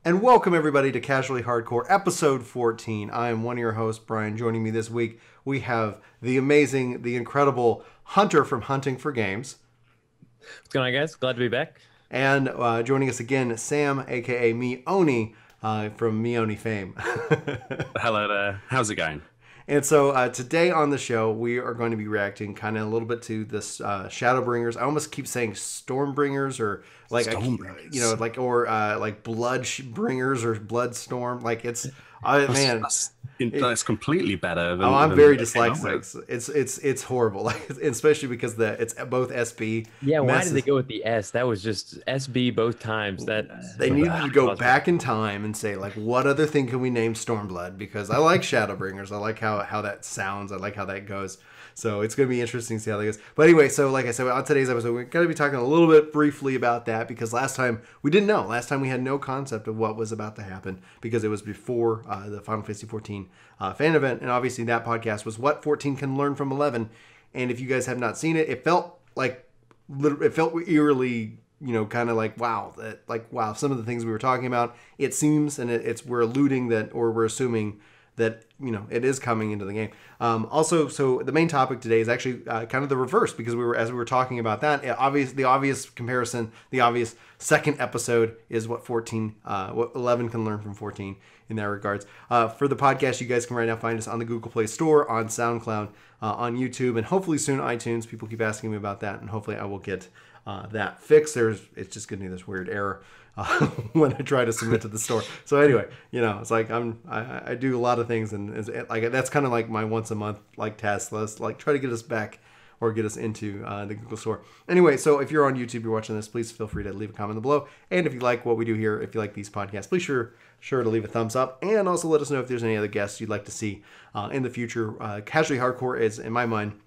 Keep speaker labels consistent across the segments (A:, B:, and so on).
A: And welcome everybody to Casually Hardcore episode 14. I am one of your hosts, Brian. Joining me this week, we have the amazing, the incredible Hunter from Hunting for Games.
B: What's going on, guys? Glad to be back.
A: And joining us again, Sam, aka Meoni, from Meoni fame.
C: Hello there. How's it going?
A: And so today on the show, we are going to be reacting kind of a little bit to this Shadowbringers. I almost keep saying Stormbringers or like,
C: Stormbringers.
A: like Bloodbringers or Bloodstorm. Like it's, man.
C: That's completely better.
A: I'm very dyslexic. It's horrible, like, especially because it's both SB.
B: Yeah, why did they go with the S? That was just SB both times.
A: They needed to go back in time and say, like, what other thing can we name Stormblood? Because I like Shadowbringers. I like how that sounds. I like how that goes. So it's going to be interesting to see how that goes. But anyway, so like I said, on today's episode, we're going to be talking a little bit briefly about that because last time we didn't know. Last time we had no concept of what was about to happen because it was before the Final Fantasy XIV fan event. And obviously that podcast was what 14 can learn from 11. And if you guys have not seen it, it felt eerily, kind of like, wow, some of the things we were talking about, it seems, and we're alluding that, or we're assuming that it is coming into the game. Also, so the main topic today is actually kind of the reverse because as we were talking about that, the obvious comparison, the obvious second episode is what 11 can learn from 14 in that regards. For the podcast, you guys can right now find us on the Google Play Store, on SoundCloud, on YouTube, and hopefully soon iTunes. People keep asking me about that, and hopefully I will get that fixed. It's just getting this weird error when I try to submit to the store. So anyway, it's like I do a lot of things, and it's like that's kind of like my once a month like task list, like try to get us back or get us into the Google Store. Anyway, so if you're on YouTube, you're watching this, please feel free to leave a comment below. And if you like what we do here, if you like these podcasts, please sure to leave a thumbs up, and also let us know if there's any other guests you'd like to see in the future. Casually Hardcore is, in my mind,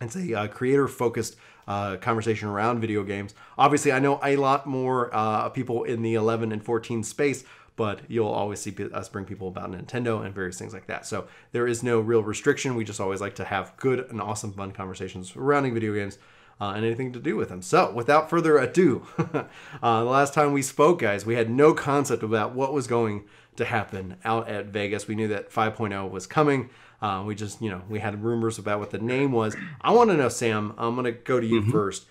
A: it's a creator-focused conversation around video games. Obviously, I know a lot more people in the 11 and 14 space, but you'll always see us bring people about Nintendo and various things like that. So there is no real restriction. We just always like to have good and awesome fun conversations surrounding video games and anything to do with them. So without further ado, the last time we spoke, guys, we had no concept about what was going to happen out at Vegas. We knew that 5.0 was coming. We just, we had rumors about what the name was. I want to know, Sam, I'm going to go to you first.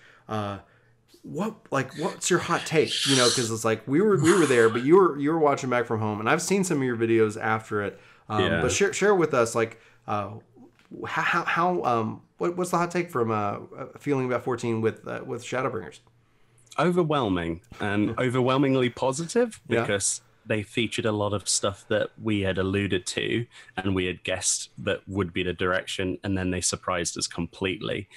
A: What's your hot take? Because it's like we were there, but you were watching back from home, and I've seen some of your videos after it. But share with us, like, what's the hot take from feeling about 14 with Shadowbringers?
C: Overwhelming and overwhelmingly positive because they featured a lot of stuff that we had alluded to and we had guessed that would be the direction, and then they surprised us completely.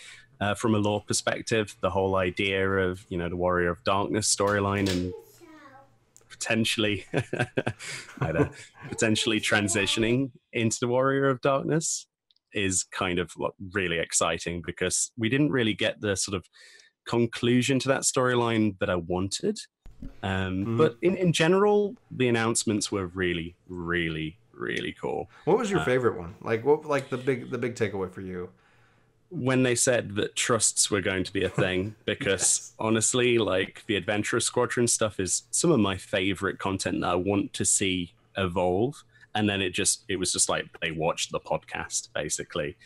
C: From a lore perspective, the whole idea of, the Warrior of Darkness storyline and potentially transitioning into the Warrior of Darkness is kind of really exciting because we didn't really get the sort of conclusion to that storyline that I wanted. But in general, the announcements were really, really, really cool.
A: What was your favorite one? Like the big takeaway for you?
C: When they said that trusts were going to be a thing, because honestly, like the Adventurous Squadron stuff is some of my favorite content that I want to see evolve. And then it was just like they watched the podcast basically,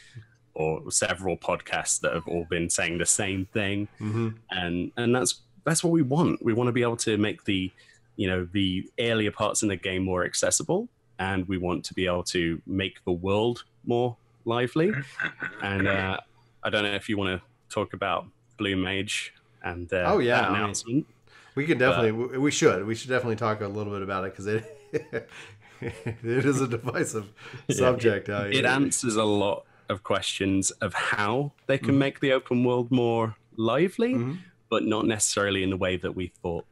C: or several podcasts that have all been saying the same thing. And that's what we want. We want to be able to make the earlier parts in the game more accessible, and we want to be able to make the world more lively. And I don't know if you want to talk about Blue Mage and that announcement.
A: We could definitely, we should definitely talk a little bit about it because it is a divisive subject.
C: It answers a lot of questions of how they can make the open world more lively, but not necessarily in the way that we thought.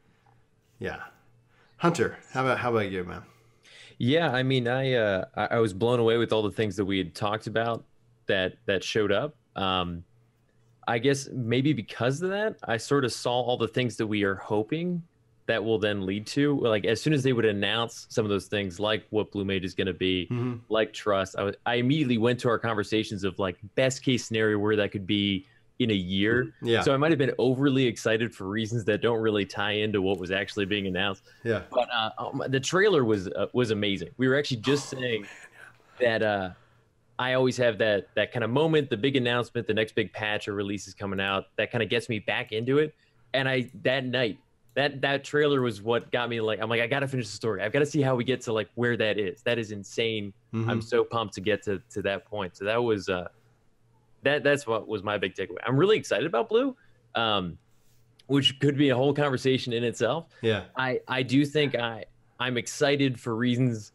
A: Yeah. Hunter, how about you, man?
B: Yeah, I mean, I was blown away with all the things that we had talked about that showed up. I guess maybe because of that, I sort of saw all the things that we are hoping that will then lead to, like, as soon as they would announce some of those things, like what Blue Mage is going to be, like Trust, I immediately went to our conversations of like best case scenario where that could be, in a year.
A: Yeah.
B: So I might have been overly excited for reasons that don't really tie into what was actually being announced.
A: Yeah.
B: But the trailer was amazing. We were actually just saying that I always have that kind of moment, the big announcement, the next big patch or release is coming out, that kind of gets me back into it. And that night, that trailer was what got me like, I'm like, I got to finish the story. I've got to see how we get to like where that is. That is insane. I'm so pumped to get to that point. So that was that's what was my big takeaway. I'm really excited about Blue, which could be a whole conversation in itself.
A: Yeah.
B: I do think I'm excited for reasons.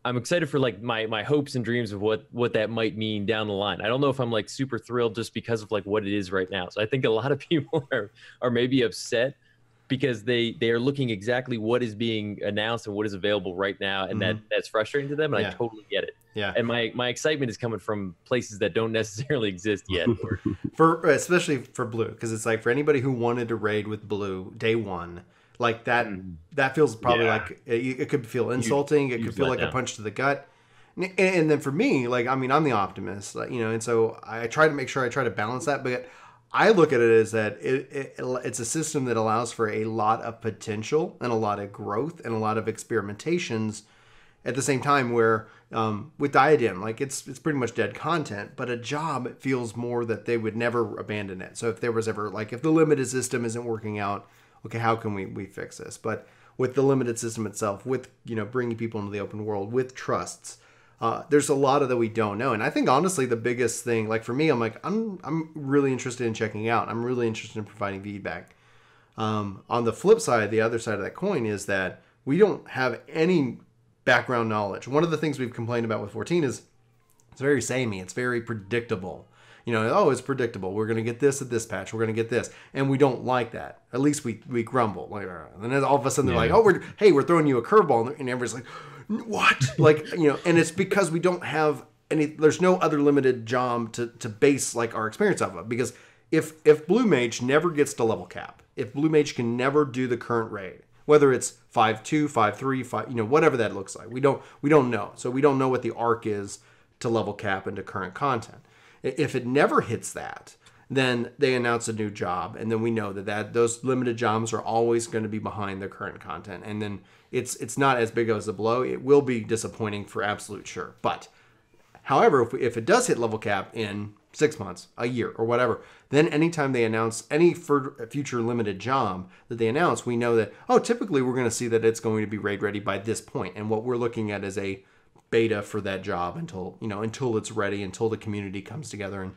B: I'm excited for like my hopes and dreams of what that might mean down the line. I don't know if I'm like super thrilled just because of like what it is right now. So I think a lot of people are maybe upset because they are looking exactly what is being announced and what is available right now, and that's frustrating to them. And I totally get it.
A: Yeah.
B: And my excitement is coming from places that don't necessarily exist yet.
A: Especially for Blue, because it's like for anybody who wanted to raid with Blue day one. Like that feels probably like it could feel insulting. It could feel like a punch to the gut. And then for me, like, I mean, I'm the optimist, like, and so I try to make sure I try to balance that. But I look at it as that it's a system that allows for a lot of potential and a lot of growth and a lot of experimentations at the same time where with Diadem, like it's pretty much dead content, but a job, it feels more that they would never abandon it. So if there was ever like, if the limited system isn't working out, okay, how can we fix this? But with the limited system itself, with, bringing people into the open world, with trusts, there's a lot of that we don't know. And I think, honestly, the biggest thing, like for me, I'm like, I'm really interested in checking out. I'm really interested in providing feedback. On the flip side, the other side of that coin is that we don't have any background knowledge. One of the things we've complained about with 14 is it's very samey. It's very predictable. It's predictable. We're going to get this at this patch. We're going to get this. And we don't like that. At least we grumble. Like, and then all of a sudden they're like, we're throwing you a curveball. And everybody's like, what? Like, and it's because we don't have there's no other limited job to base like our experience off of. Because if Blue Mage never gets to level cap, if Blue Mage can never do the current raid, whether it's 5.2, 5.3, 5, whatever that looks like, we don't know. So we don't know what the arc is to level cap and to current content. If it never hits that, then they announce a new job, and then we know that those limited jobs are always going to be behind the current content, and then it's not as big as a blow. It will be disappointing for absolute sure. But, however, if it does hit level cap in 6 months, a year, or whatever, then anytime they announce any future limited job that they announce, we know that, typically we're going to see that it's going to be raid ready by this point, and what we're looking at is a beta for that job until it's ready, until the community comes together, and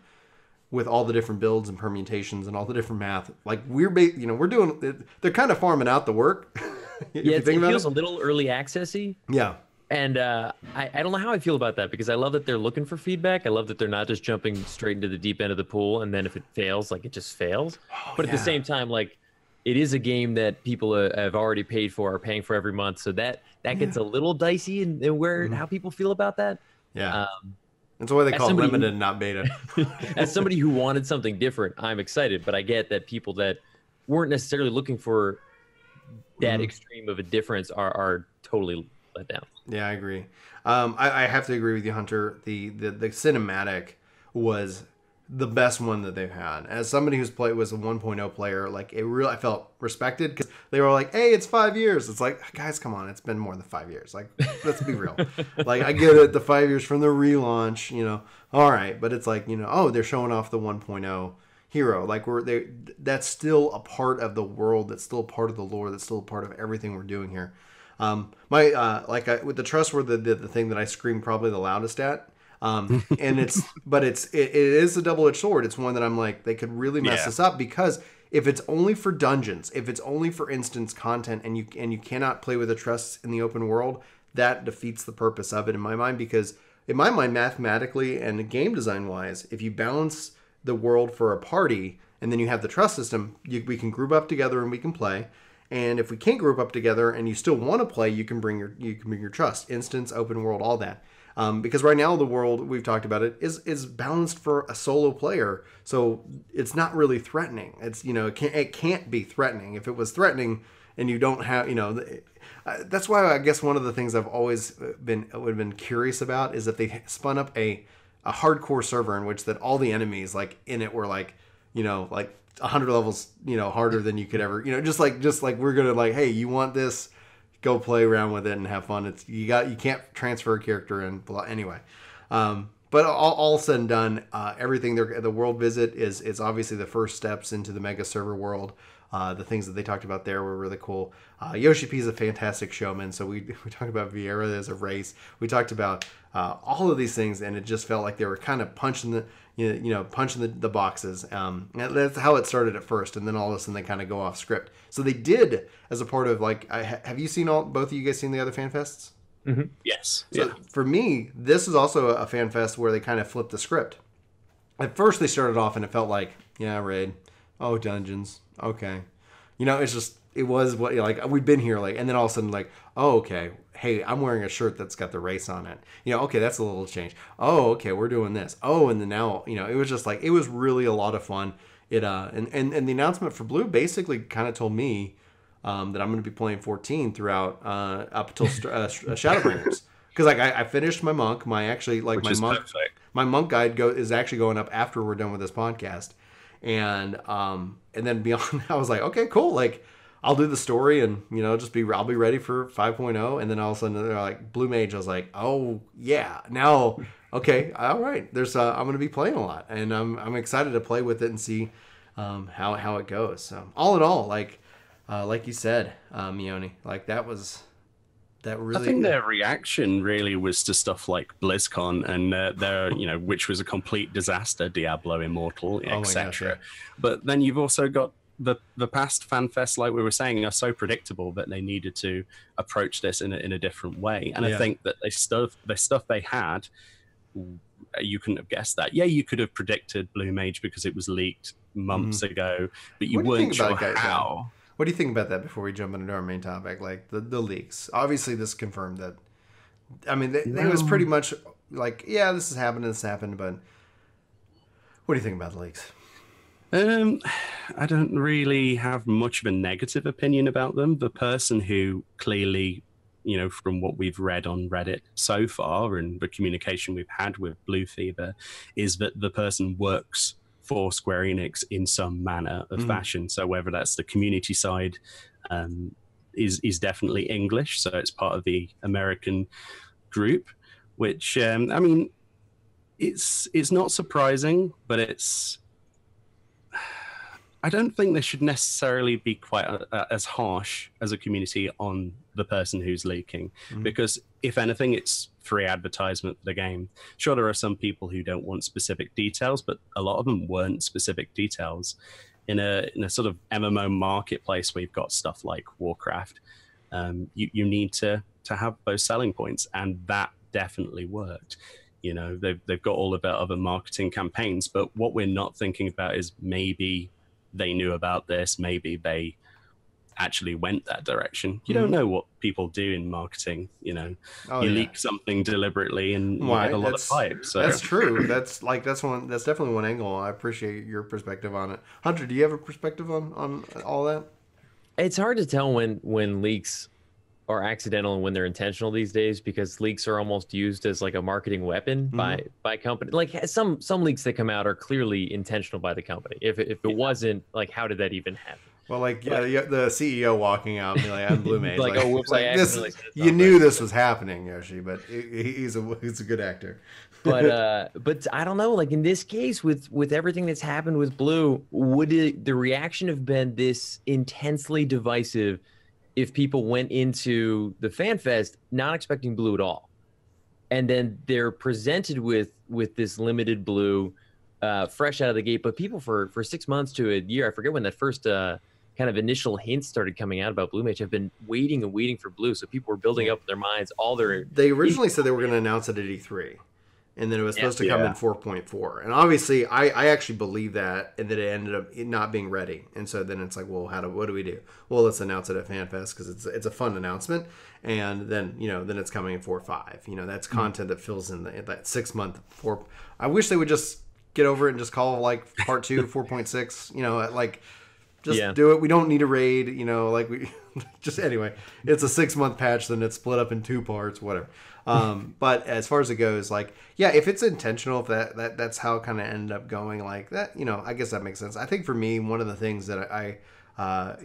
A: with all the different builds and permutations and all the different math, like we're doing, they're kind of farming out the work.
B: It feels a little early accessy.
A: Yeah.
B: And I don't know how I feel about that, because I love that they're looking for feedback. I love that they're not just jumping straight into the deep end of the pool, and then if it fails, like it just fails. But at the same time, like it is a game that people have already paid for, are paying for every month. So that gets a little dicey in where how people feel about that.
A: Yeah. That's why they call it limited and not beta.
B: As somebody who wanted something different, I'm excited. But I get that people that weren't necessarily looking for that extreme of a difference are totally let down.
A: Yeah, I agree. I have to agree with you, Hunter. The cinematic was the best one that they've had. As somebody was a 1.0 player, like I felt respected, because they were like, "Hey, it's 5 years." It's like, guys, come on, it's been more than 5 years. Like, let's be real. Like, I get it, the 5 years from the relaunch, all right, but it's like, they're showing off the 1.0 hero. Like that's still a part of the world. That's still a part of the lore. That's still a part of everything we're doing here. With the trust were the thing that I screamed probably the loudest at. And it is a double-edged sword. It's one that I'm like, they could really mess this up, because if it's only for dungeons, if it's only for instance content, and you cannot play with the trusts in the open world, that defeats the purpose of it in my mind. Because in my mind, mathematically and game design wise, if you balance the world for a party and then you have the trust system, we can group up together and we can play. And if we can't group up together and you still want to play, you can bring your trust, instance, open world, all that. Because right now the world, we've talked about it, is balanced for a solo player, so it's not really threatening. It's it can't be threatening. If it was threatening and you don't have that's why I guess one of the things I've always been curious about is if they spun up a a hardcore server in which that all the enemies like in it were like, you know, like 100 levels, you know, harder than you could ever, you know, just like we're gonna like, hey, you want this, go play around with it and have fun. It's you can't transfer a character and blah. Anyway, but all said and done, everything there, the world visit is obviously the first steps into the mega server world. The things that they talked about there were really cool. Yoshi P is a fantastic showman. So we talked about Vieira as a race. We talked about all of these things, and it just felt like they were kind of punching the boxes. And that's how it started at first, and then all of a sudden they kind of go off script. So they did as a part of like, have you seen both of you guys seen the other fan fests?
C: Mm-hmm. Yes.
A: So for me, this is also a fan fest where they kind of flipped the script. At first they started off and it felt like, yeah, raid, oh, dungeons, okay, you know, it was what, like, we've been here, like, and then all of a sudden like, oh, okay, hey, I'm wearing a shirt that's got the race on it, you know, okay, that's a little change. Oh, okay, we're doing this. Oh, and then now, you know, it was just like, it was really a lot of fun. It and the announcement for Blue basically kind of told me that I'm going to be playing 14 throughout up until Shadowbringers, because like I finished my monk, my monk guide is actually going up after we're done with this podcast, and then beyond, I was like, okay, cool, like I'll do the story and, you know, I'll be ready for 5.0, and then all of a sudden they're like Blue Mage. I was like, oh yeah, now okay, all right. There's I'm going to be playing a lot, and I'm excited to play with it and see how it goes. So all in all, like you said, Mione, like that really.
C: I think their reaction really was to stuff like BlizzCon and their, you know, which was a complete disaster, Diablo Immortal, etc.
A: Yeah.
C: But then you've also got the past FanFest, like we were saying, are so predictable that they needed to approach this in a different way. And I think that the stuff they had, you couldn't have guessed that. Yeah, you could have predicted Blue Mage because it was leaked months ago, but you weren't sure how.
A: What do you think about that before we jump into our main topic? Like the leaks. Obviously, this confirmed that. I mean, it was pretty much like, yeah, this happened, but what do you think about the leaks?
C: I don't really have much of a negative opinion about them. The person who clearly, you know, from what we've read on Reddit so far and the communication we've had with Blue Fever, is that the person works for Square Enix in some manner of fashion. So whether that's the community side, is definitely English. So it's part of the American group, which, I mean, it's not surprising, but I don't think they should necessarily be quite as harsh as a community on the person who's leaking, because if anything, it's free advertisement for the game. Sure, there are some people who don't want specific details, but a lot of them weren't specific details. In a sort of MMO marketplace where you've got stuff like Warcraft, you need to have those selling points, and that definitely worked. You know, they've got all of their other marketing campaigns, but what we're not thinking about is maybe they knew about this, maybe they actually went that direction. You don't know what people do in marketing, you know. You leak something deliberately and you get a lot of hype. So
A: that's true. That's definitely one angle. I appreciate your perspective on it. Hunter, do you have a perspective on all that?
B: It's hard to tell when leaks are accidental and when they're intentional these days, because leaks are almost used as like a marketing weapon by company. Like some leaks that come out are clearly intentional by the company. If it wasn't, like, how did that even happen?
A: Well, like the CEO walking out and be like, "I'm Blue Mage."
B: like, oh, whoops! Like
A: this, you knew this was happening, Yoshi, but he's a good actor.
B: But I don't know. Like in this case, with everything that's happened with Blue, would the reaction have been this intensely divisive if people went into the FanFest not expecting Blue at all, and then they're presented with this limited Blue, fresh out of the gate? But people for 6 months to a year, I forget when that first kind of initial hints started coming out about Blue Mage, have been waiting and waiting for Blue. So people were building up in their minds
A: They originally said they were going to announce it at E3. And then it was supposed to come in 4.4. And obviously, I actually believe that, and that it ended up not being ready. And so then it's like, well, what do we do? Well, let's announce it at FanFest because it's a fun announcement. And then, you know, then it's coming in 4.5. You know, that's content that fills in that 6 month 4. I wish they would just get over it and just call like part 2 4.6. You know, like Just do it. We don't need a raid, you know, like we just anyway, it's a 6-month patch, then it's split up in 2 parts, whatever. But as far as it goes, like, yeah, if it's intentional, if that's how it kind of ended up going like that, you know, I guess that makes sense. I think for me, one of the things that I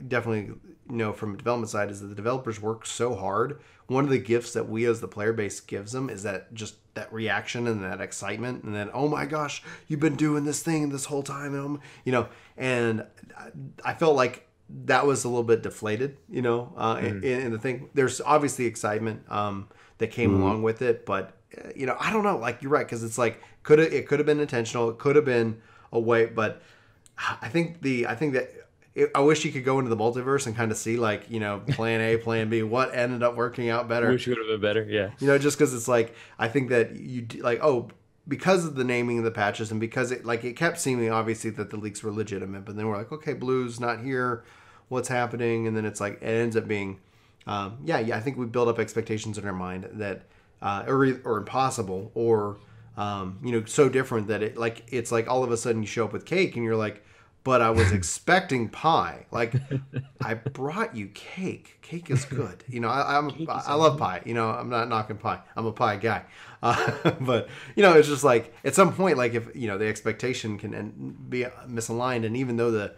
A: definitely know from a development side is that the developers work so hard. One of the gifts that we as the player base gives them is that just that reaction and that excitement, and then, oh my gosh, you've been doing this thing this whole time, and you know, and I felt like that was a little bit deflated, you know, in the thing. There's obviously excitement that came along with it, but you know, I don't know, like you're right, because it's like it could have been intentional, it could have been a way, but I think that. I wish you could go into the multiverse and kind of see, like, you know, plan A, plan B, what ended up working out better.
B: Wish it would have been better, yeah.
A: You know, just because it's like, I think that you, like, because of the naming of the patches and because it kept seeming obviously that the leaks were legitimate, but then we're like, okay, Blue's not here, what's happening? And then it's like, it ends up being, I think we build up expectations in our mind that, or impossible, or, you know, so different that it's like all of a sudden you show up with cake and you're like, but I was expecting pie. Like, I brought you cake. Cake is good. You know, I love pie. You know, I'm not knocking pie. I'm a pie guy. But, you know, it's just like, at some point, like, if, you know, the expectation can be misaligned, and even though the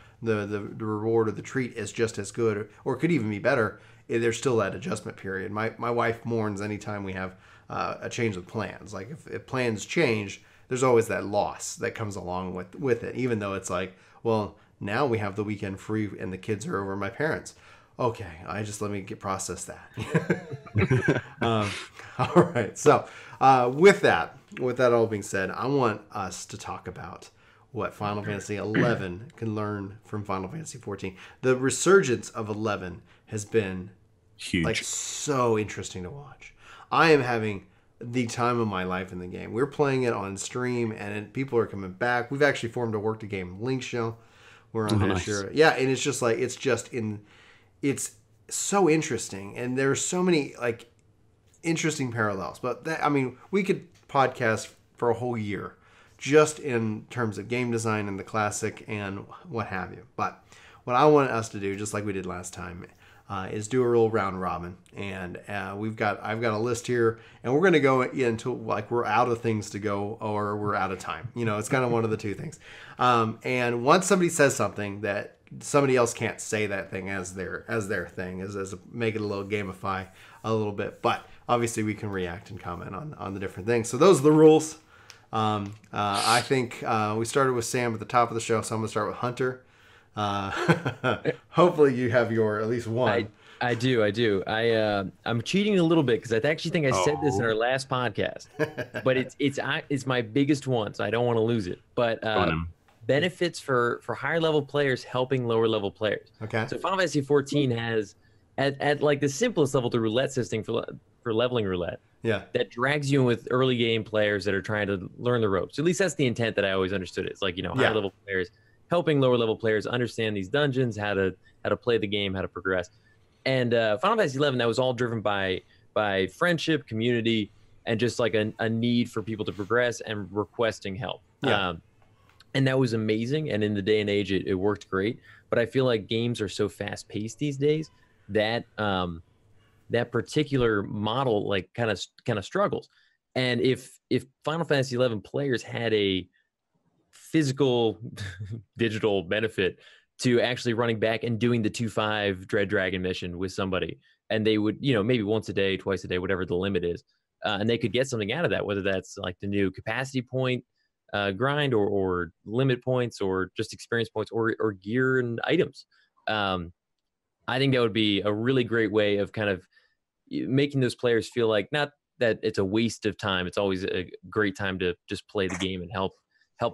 A: reward or the treat is just as good, or could even be better, there's still that adjustment period. My wife mourns anytime we have a change of plans. Like, if plans change, there's always that loss that comes along with it, even though it's like, well, now we have the weekend free and the kids are over at my parents. Okay, let me process that. All right. So with that all being said, I want us to talk about what Final Fantasy XI can learn from Final Fantasy XIV. The resurgence of 11 has been
C: huge,
A: like, so interesting to watch. I am having the time of my life in the game. We're playing it on stream, and people are coming back. We've actually formed a Work To Game link show. We're on there. Sure. Yeah, and it's just like, it's so interesting, and there's so many like interesting parallels. But we could podcast for a whole year just in terms of game design and the classic and what have you. But what I want us to do, just like we did last time, is do a real round robin, and I've got a list here, and we're going to go into, like, we're out of things to go, or we're out of time. You know, it's kind of one of the two things. And once somebody says something that somebody else can't say that thing as their thing, as make it a little gamify a little bit. But obviously we can react and comment on the different things. So those are the rules. I think we started with Sam at the top of the show, so I'm going to start with Hunter. Hopefully you have your at least one.
B: I do. I'm cheating a little bit because I actually think I said this in our last podcast, but it's my biggest one, so I don't want to lose it. But benefits for higher level players helping lower level players.
A: Okay.
B: So Final Fantasy XIV has at like the simplest level the roulette system for leveling roulette.
A: Yeah. That
B: drags you in with early game players that are trying to learn the ropes. At least that's the intent that I always understood. It's like, you know, higher level players helping lower level players understand these dungeons, how to play the game, how to progress. And Final Fantasy XI, that was all driven by friendship, community, and just like a need for people to progress and requesting help.
A: Yeah.
B: And that was amazing. And in the day and age, it worked great. But I feel like games are so fast paced these days that that particular model like kind of struggles. And if Final Fantasy XI players had a physical digital benefit to actually running back and doing the 2.5 Dread Dragon mission with somebody, and they would, you know, maybe once a day, twice a day, whatever the limit is, and they could get something out of that, whether that's like the new capacity point grind or limit points or just experience points or gear and items. I think that would be a really great way of kind of making those players feel like not that it's a waste of time. It's always a great time to just play the game and help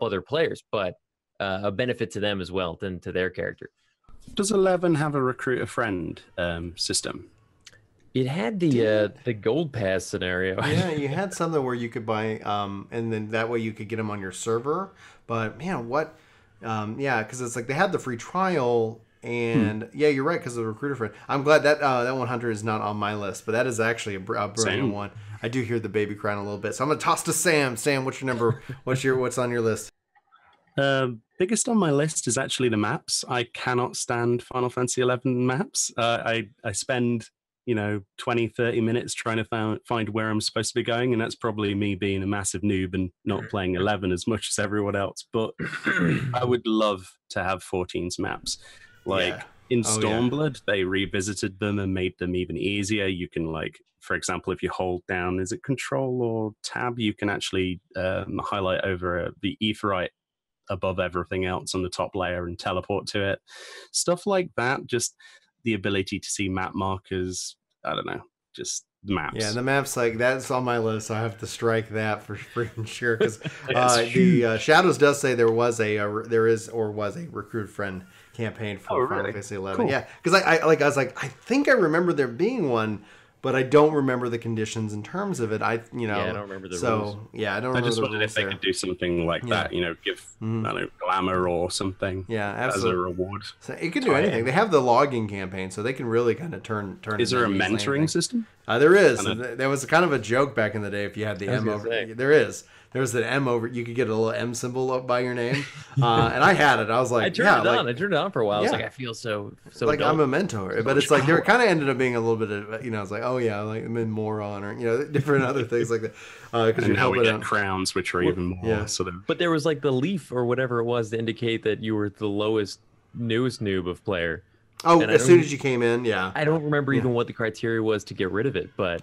B: other players, but a benefit to them as well than to their character.
C: Does 11 have a recruit a friend system?
B: It had the gold pass scenario.
A: Yeah, you had something where you could buy, and then that way you could get them on your server. But man, what? Because it's like they had the free trial, and yeah, you're right, because of the recruiter friend. I'm glad that that 100 is not on my list, but that is actually a brilliant one. I do hear the baby crying a little bit, so I'm gonna toss to Sam. Sam, what's your number? What's on your list?
C: Biggest on my list is actually the maps. I cannot stand Final Fantasy XI maps. I spend 20, 30 minutes trying to find where I'm supposed to be going, and that's probably me being a massive noob and not playing 11 as much as everyone else. But I would love to have 14's maps. In Stormblood, they revisited them and made them even easier. You can, for example, if you hold down, is it Control or Tab, you can actually highlight over the Aetherite above everything else on the top layer and teleport to it. Stuff like that, just the ability to see map markers, I don't know, just maps.
A: Yeah, the maps, that's on my list. I have to strike that for freaking sure, because the Shadows does say there was a Recruit Friend campaign for Final Fantasy XI. Cool. Yeah, because I think I remember there being one, but I don't remember the conditions in terms of it. I don't remember the rules. Yeah, I don't remember. I
C: just wondered if they could do something like that. Give I don't know, glamour or something.
A: Yeah, absolutely.
C: As a reward.
A: So it can do anything. They have the logging campaign, so they can really kind of turn.
C: Is there a mentoring system?
A: There is. There was kind of a joke back in the day if you had the M over. There is. There's the M over. You could get a little M symbol up by your name, and I had it. I was like,
B: I turned it on for a while. I was like, I feel so
A: like
B: adult.
A: I'm a mentor, but it's like there kind of ended up being a little bit of it's like, oh yeah, like I'm a moron, or different other things like that.
C: Because now we get crowns, which are even more sort of.
B: But there was the leaf or whatever it was to indicate that you were the newest noob of player.
A: Oh, as soon as you came in, yeah.
B: I don't remember even what the criteria was to get rid of it, but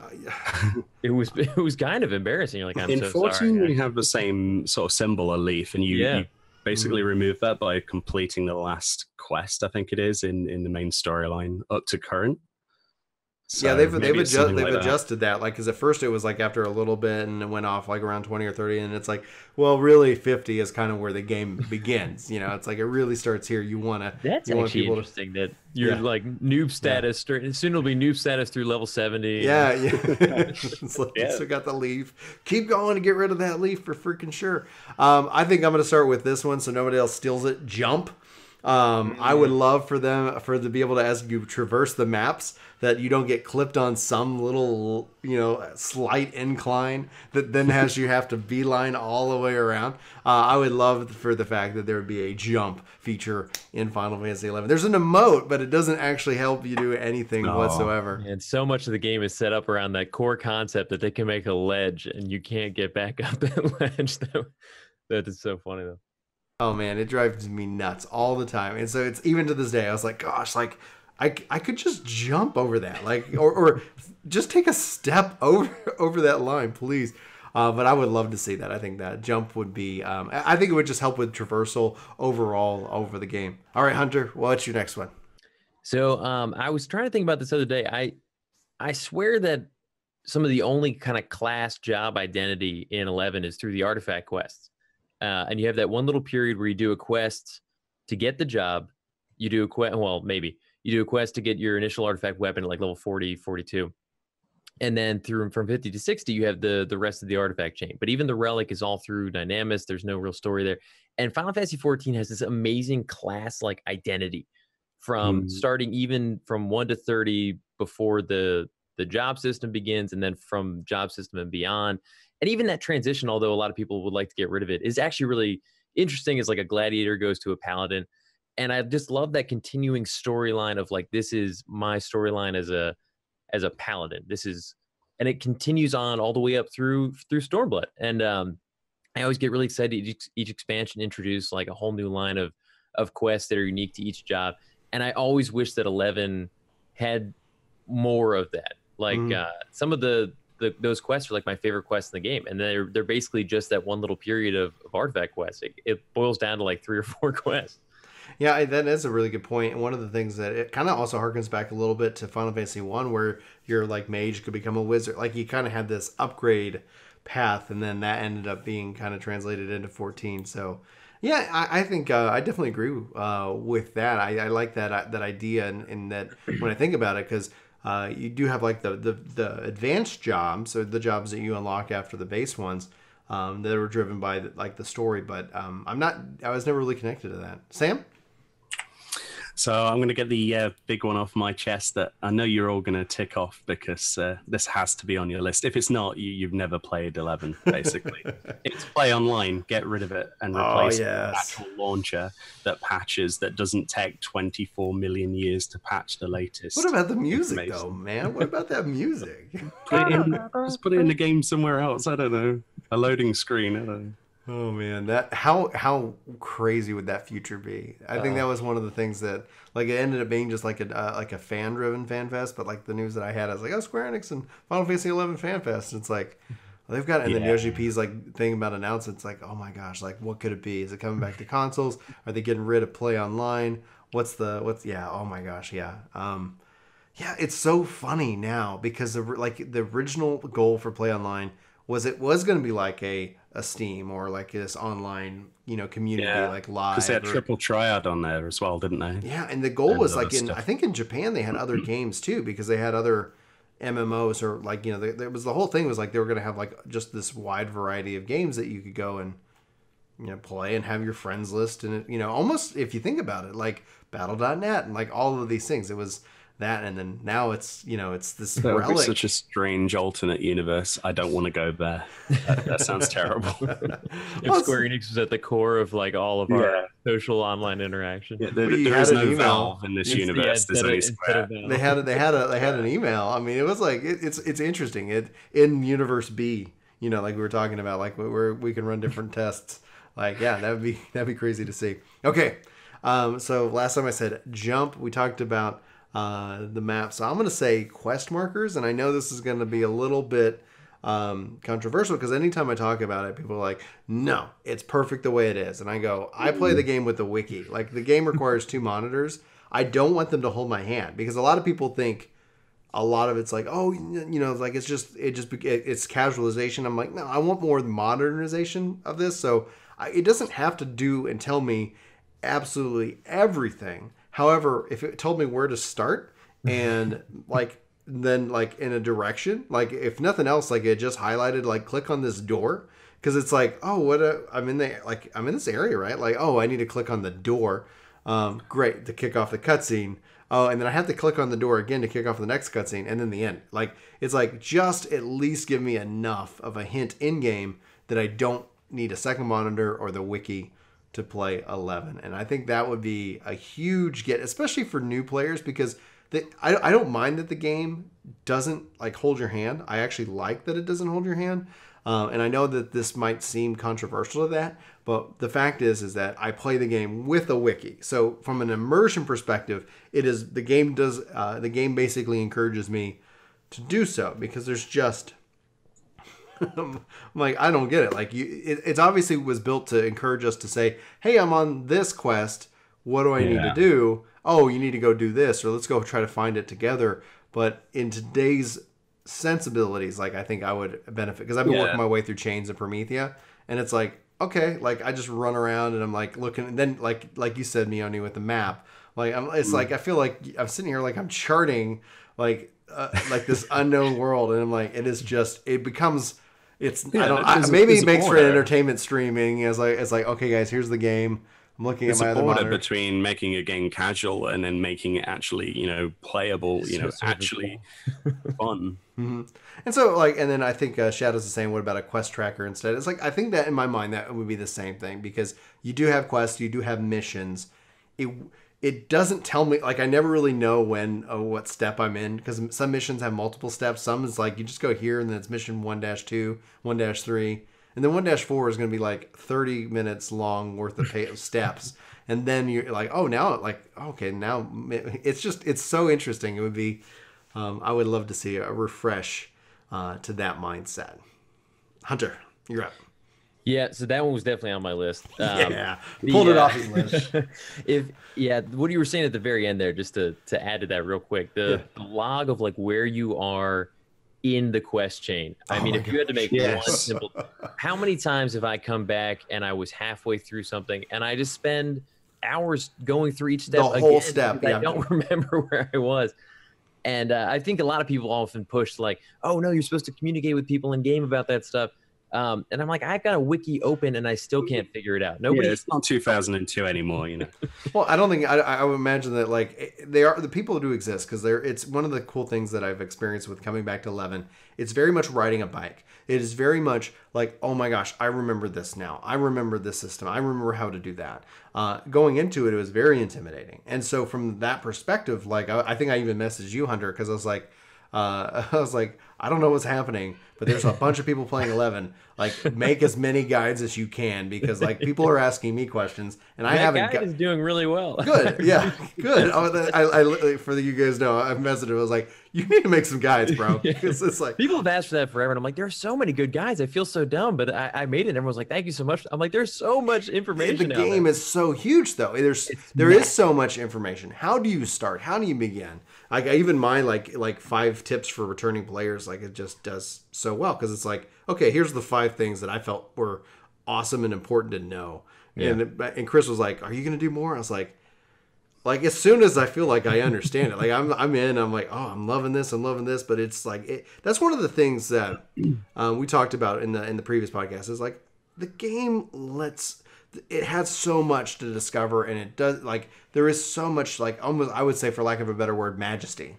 B: it was kind of embarrassing. You're like, I'm so sorry.
C: In 14, we have the same sort of symbol, a leaf, and you basically remove that by completing the last quest, I think it is, in the main storyline up to current. So
A: yeah, they've adjusted that, because at first it was after a little bit and it went off around 20 or 30, and it's really 50 is kind of where the game begins. It's it really starts here. That's
B: actually interesting that you're noob status. Soon it'll be noob status through level 70.
A: Yeah. It's still got the leaf. Keep going to get rid of that leaf for freaking sure. I think I'm going to start with this one so nobody else steals it. Jump. I would love for them to be able to, as you traverse the maps, that you don't get clipped on some little, slight incline that then has you have to beeline all the way around. I would love for the fact that there would be a jump feature in Final Fantasy XI. There's an emote, but it doesn't actually help you do anything whatsoever.
B: And so much of the game is set up around that core concept that they can make a ledge and you can't get back up that ledge. That is so funny though.
A: Oh man, it drives me nuts all the time. And so it's even to this day, I was like, gosh, I could just jump over that, or just take a step over that line, please. But I would love to see that. I think that jump would be, I think it would just help with traversal overall over the game. All right, Hunter, what's your next one?
B: So I was trying to think about this other day. I swear that some of the only kind of class job identity in 11 is through the artifact quests. And you have that one little period where you do a quest to get the job. You do a quest, you do a quest to get your initial artifact weapon at level 40, 42. And then from 50 to 60, you have the rest of the artifact chain. But even the relic is all through Dynamis. There's no real story there. And Final Fantasy XIV has this amazing class-like identity from starting even from 1 to 30 before the job system begins, and then from job system and beyond. And even that transition, although a lot of people would like to get rid of it, is actually really interesting as a gladiator goes to a paladin. And I just love that continuing storyline of this is my storyline as a paladin. And it continues on all the way up through Stormblood. And I always get really excited each expansion introduce a whole new line of quests that are unique to each job. And I always wish that 11 had more of that. Some of those quests are my favorite quests in the game, and they're basically just that one little period of artifact quests. It boils down to 3 or 4 quests.
A: Yeah, that is a really good point. And one of the things that it kind of also harkens back a little bit to Final Fantasy 1, where your Mage could become a wizard. You kind of had this upgrade path, and then that ended up being kind of translated into 14. So yeah, I think I definitely agree with that. I like that idea, and that when I think about it, because you do have the advanced jobs, so the jobs that you unlock after the base ones that were driven by the story. But I was never really connected to that. Sam?
C: So I'm going to get the big one off my chest that I know you're all going to tick off because this has to be on your list. If it's not, you've never played 11, basically. It's play online. Get rid of it and replace it with an actual launcher that patches, that doesn't take 24 million years to patch the latest.
A: What about the music, though, man? What about that music?
C: Just put it in the game somewhere else. I don't know. A loading screen. I don't know.
A: Oh man, that how crazy would that future be? I think that was one of the things that like it ended up being just like a fan driven FanFest, but like the news that I had, I was like, oh, Square Enix and Final Fantasy 11 FanFest. And it's like they've got, and then Yoshi P's like thing about announcements, like, oh my gosh, like what could it be? Is it coming back to consoles? Are they getting rid of play online? Oh my gosh, yeah. Yeah, it's so funny now because the original goal for play online was it was going to be like a Steam or like this online, community, like live.
C: Because they had Triple Triad on there as well, didn't they?
A: Yeah, and the goal was like I think in Japan they had other games too because they had other MMOs or like, there was the whole thing was like they were going to have like just this wide variety of games that you could go and, play and have your friends list and, almost if you think about it, like Battle.net and like all of these things, it was that, and then now it's it's this relic.
C: Such a strange alternate universe. I don't want to go there. That sounds terrible.
B: If Square Enix was at the core of like all of our social online interaction,
C: there is no Valve in this universe. There's only Square.
A: They had an email. I mean, it was like it's interesting. In Universe B, like we were talking about, like where we can run different tests. Like, yeah, that'd be crazy to see. Okay, so last time I said jump, we talked about the map. So I'm going to say quest markers, and I know this is going to be a little bit controversial because anytime I talk about it, people are like, no, it's perfect the way it is. And I go, I play the game with the wiki. Like, the game requires 2 monitors. I don't want them to hold my hand because a lot of people think a lot of it's like, oh, like it's casualization. I'm like, no, I want more modernization of this. So it doesn't have to do and tell me absolutely everything. However, if it told me where to start and then in a direction, like if nothing else, like it just highlighted, like click on this door. Cause it's like, oh, I'm in this area, right? Like, oh, I need to click on the door. Great. To kick off the cutscene. Oh, and then I have to click on the door again to kick off the next cutscene and then the end. Like, it's like, just at least give me enough of a hint in game that I don't need a second monitor or the wiki to play 11. And I think that would be a huge get, especially for new players, because I don't mind that the game doesn't like hold your hand. I actually like that it doesn't hold your hand. And I know that this might seem controversial to that, but the fact is that I play the game with a wiki. So from an immersion perspective, the game basically encourages me to do so because there's just I'm like, I don't get it. Like it's obviously was built to encourage us to say, hey, I'm on this quest. What do I need to do? Oh, you need to go do this, or let's go try to find it together. But in today's sensibilities, like I think I would benefit because I've been working my way through Chains and Promethea, and it's like, okay, like I just run around and I'm like looking, and then like you said, Meoni, with the map, like it's like I feel like I'm sitting here like I'm charting like this unknown world, and I'm like, it becomes. Maybe it makes for entertainment streaming. It's like, okay, guys, here's the game. I'm looking at my other monitor.
C: Between making a game casual and then making it actually, playable, actually fun.
A: Mm-hmm. And so, and then I think Shadows is saying, what about a quest tracker instead? It's like, I think that in my mind, that would be the same thing because you do have quests, you do have missions. It doesn't tell me, like, I never really know what step I'm in because some missions have multiple steps. Some is like, you just go here and then it's mission 1-2, 1-3. And then 1-4 is going to be like 30 minutes long worth of steps. And then you're like, oh, now, like, okay, now it's so interesting. It would be, I would love to see a refresh to that mindset. Hunter, you're up.
B: Yeah, so that one was definitely on my list.
A: Pulled it off his list.
B: What you were saying at the very end there, just to add to that real quick, the log of like where you are in the quest chain. I mean, if you had to make one simple, how many times have I come back and I was halfway through something and I just spend hours going through each step,
A: the whole step.
B: I don't remember where I was. And I think a lot of people often push like, oh no, you're supposed to communicate with people in game about that stuff. And I'm like, I've got a wiki open and I still can't figure it out.
C: Yeah,
B: Nobody.
C: it's not 2002 anymore, you know.
A: Well, I don't think I would imagine that like they are the people do exist because they're. It's one of the cool things that I've experienced with coming back to 11. It's very much riding a bike. It is very much like, oh my gosh, I remember this now. I remember this system. I remember how to do that. Going into it, it was very intimidating. And so from that perspective, like I think I even messaged you, Hunter, because I was like, I don't know what's happening, but there's a bunch of people playing 11. Like, make as many guides as you can because like people are asking me questions, and I haven't.
B: Guide is doing really well.
A: Good, yeah, good. I for you guys know, I messaged him. I was like, you need to make some guides, bro. Because it's like
B: people have asked for that forever, and I'm like, there are so many good guides. I feel so dumb, but I made it. And everyone's like, thank you so much. I'm like, there's so much information.
A: The game is so huge, though. There is so much information. How do you start? How do you begin? Like even my like 5 tips for returning players, like it just does so well because it's like, okay, here's the 5 things that I felt were awesome and important to know. Yeah. And Chris was like, are you gonna do more? I was like as soon as I feel like I understand it, like I'm in. I'm like, oh, I'm loving this. But it's like that's one of the things that we talked about in the previous podcast is like the game it has so much to discover, and it does like there is so much like almost I would say for lack of a better word majesty,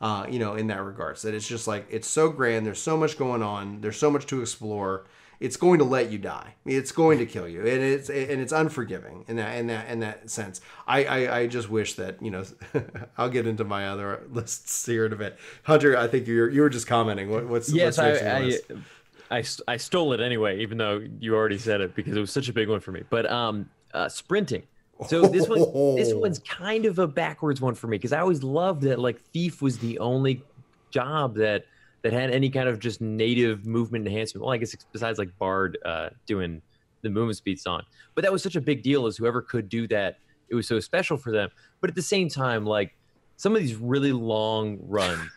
A: in that regards that it's just like it's so grand. There's so much going on. There's so much to explore. It's going to let you die. It's going to kill you, and it's unforgiving in that sense. I just wish that I'll get into my other lists here in a bit. Hunter, I think you were just commenting. What's
B: I stole it anyway, even though you already said it because it was such a big one for me. But sprinting. So this one's kind of a backwards one for me because I always loved that like Thief was the only job that had any kind of just native movement enhancement. Well, I guess besides like Bard doing the movement speed song. But that was such a big deal as whoever could do that, it was so special for them. But at the same time, like some of these really long runs.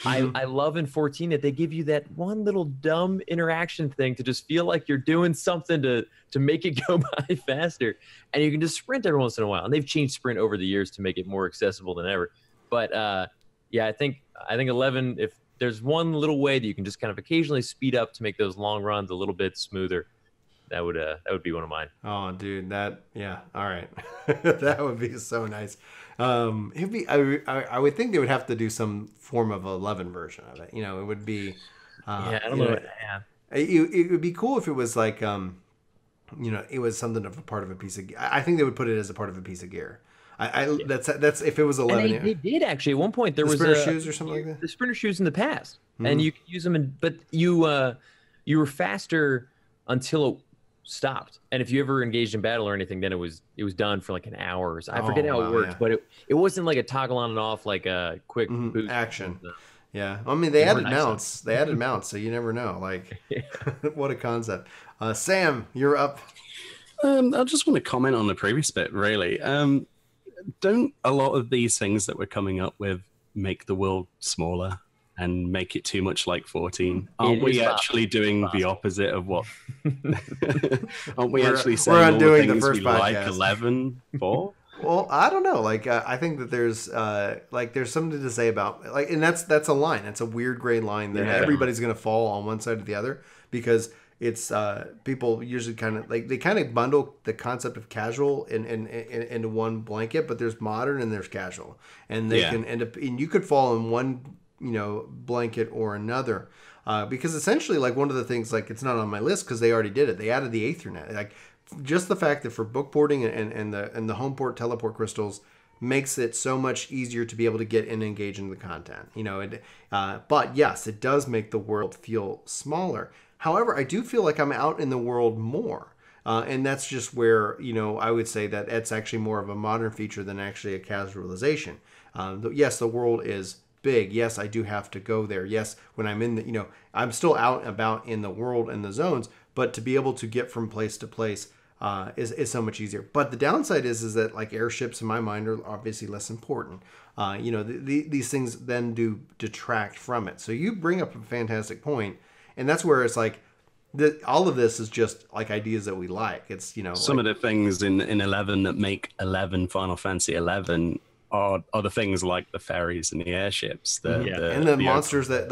B: I love in 14 that they give you that one little dumb interaction thing to just feel like you're doing something to make it go by faster. And you can just sprint every once in a while. And they've changed sprint over the years to make it more accessible than ever. But yeah, I think 11, if there's one little way that you can just kind of occasionally speed up to make those long runs a little bit smoother, that would be one of mine.
A: Oh, dude, all right. That would be so nice. It'd be. I would think they would have to do some form of 11 version of it. It would be.
B: I don't know.
A: It would be cool if it was like, it was something of a part of a piece of. I think they would put it as a part of a piece of gear. That's if it was 11.
B: And they did actually at one point. There was
A: sprinter shoes or something like that.
B: The sprinter shoes in the past, and you could use them. But you were faster until it stopped. And if you ever engaged in battle or anything, then it was done for like an hour. I forget how it worked, but it wasn't like a toggle on and off like a quick boost
A: action. Yeah, I mean they added mounts. They added mounts, so you never know. Like, what a concept. Sam, you're up.
C: I just want to comment on the previous bit. Really, don't a lot of these things that we're coming up with make the world smaller and make it too much like 14? Aren't we actually doing the opposite of what? Aren't we actually saying
A: we're
C: all
A: undoing
C: the things
A: the first
C: we like 11 for?
A: Well, I don't know. Like, I think that there's something to say about like, and that's a line. That's a weird gray line that everybody's gonna fall on one side or the other because it's people usually kind of like they kind of bundle the concept of casual into one blanket, but there's modern and there's casual, and they can end up and you could fall in one blanket or another. Because essentially, like one of the things, like it's not on my list because they already did it. They added the Aethernet. Like just the fact that for book porting and the home port teleport crystals makes it so much easier to be able to get and engage in the content. But yes, it does make the world feel smaller. However, I do feel like I'm out in the world more. And that's just where, I would say that it's actually more of a modern feature than actually a casualization. Yes, the world is big. Yes, I do have to go there. Yes, when I'm in I'm still out and about in the world and the zones, but to be able to get from place to place is so much easier. But the downside is that like airships in my mind are obviously less important. These things then do detract from it. So you bring up a fantastic point, and that's where it's like all of this is just like ideas that we like. It's
C: some of the things in 11 that make 11 Final Fantasy 11 are the things like the ferries and the airships, and
A: the monsters that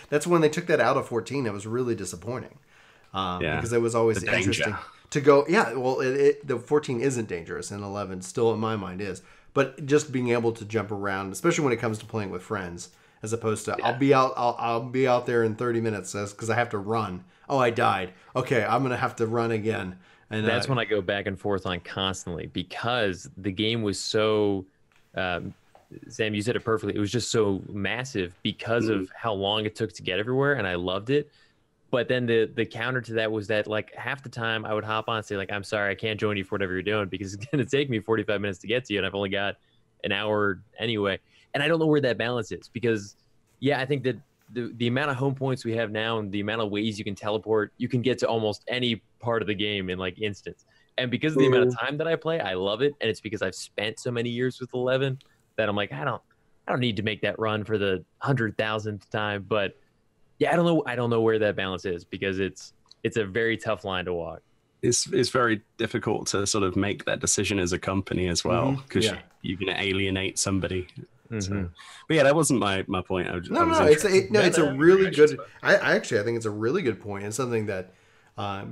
A: that's when they took that out of 14. It was really disappointing.
C: Yeah.
A: because it was always
C: The danger.
A: interesting to go. Yeah, well, the 14 isn't dangerous, and 11 still in my mind is. But just being able to jump around, especially when it comes to playing with friends, as opposed to I'll be out there in 30 minutes because I have to run. Oh, I died. Okay, I'm gonna have to run again. And
B: That's when I go back and forth on constantly, because the game was so Sam, you said it perfectly. It was just so massive because of how long it took to get everywhere, and I loved it. But then the counter to that was that, like, half the time I would hop on and say, like, I'm sorry, I can't join you for whatever you're doing because it's going to take me 45 minutes to get to you, and I've only got an hour anyway. And I don't know where that balance is because, yeah, I think that the amount of home points we have now and the amount of ways you can teleport, you can get to almost any part of the game in, like, instance. And because of the amount of time that I play, I love it. And it's because I've spent so many years with 11 that I'm like, I don't need to make that run for the 100,000th time. But yeah, I don't know where that balance is because it's a very tough line to walk.
C: It's very difficult to sort of make that decision as a company as well, because you're going to alienate somebody. So, but yeah, that wasn't my point.
A: It's a really good. I think it's a really good point. It's something that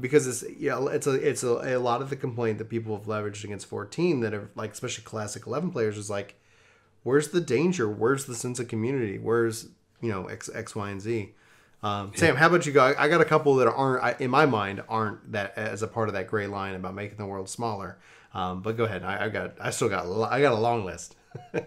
A: because it's a lot of the complaint that people have leveraged against 14 that are like, especially classic 11 players, is like, where's the danger? Where's the sense of community? Where's X, Y, and Z? Sam, how about you go? I got a couple that aren't, in my mind, aren't that as a part of that gray line about making the world smaller. But go ahead. I got a long list.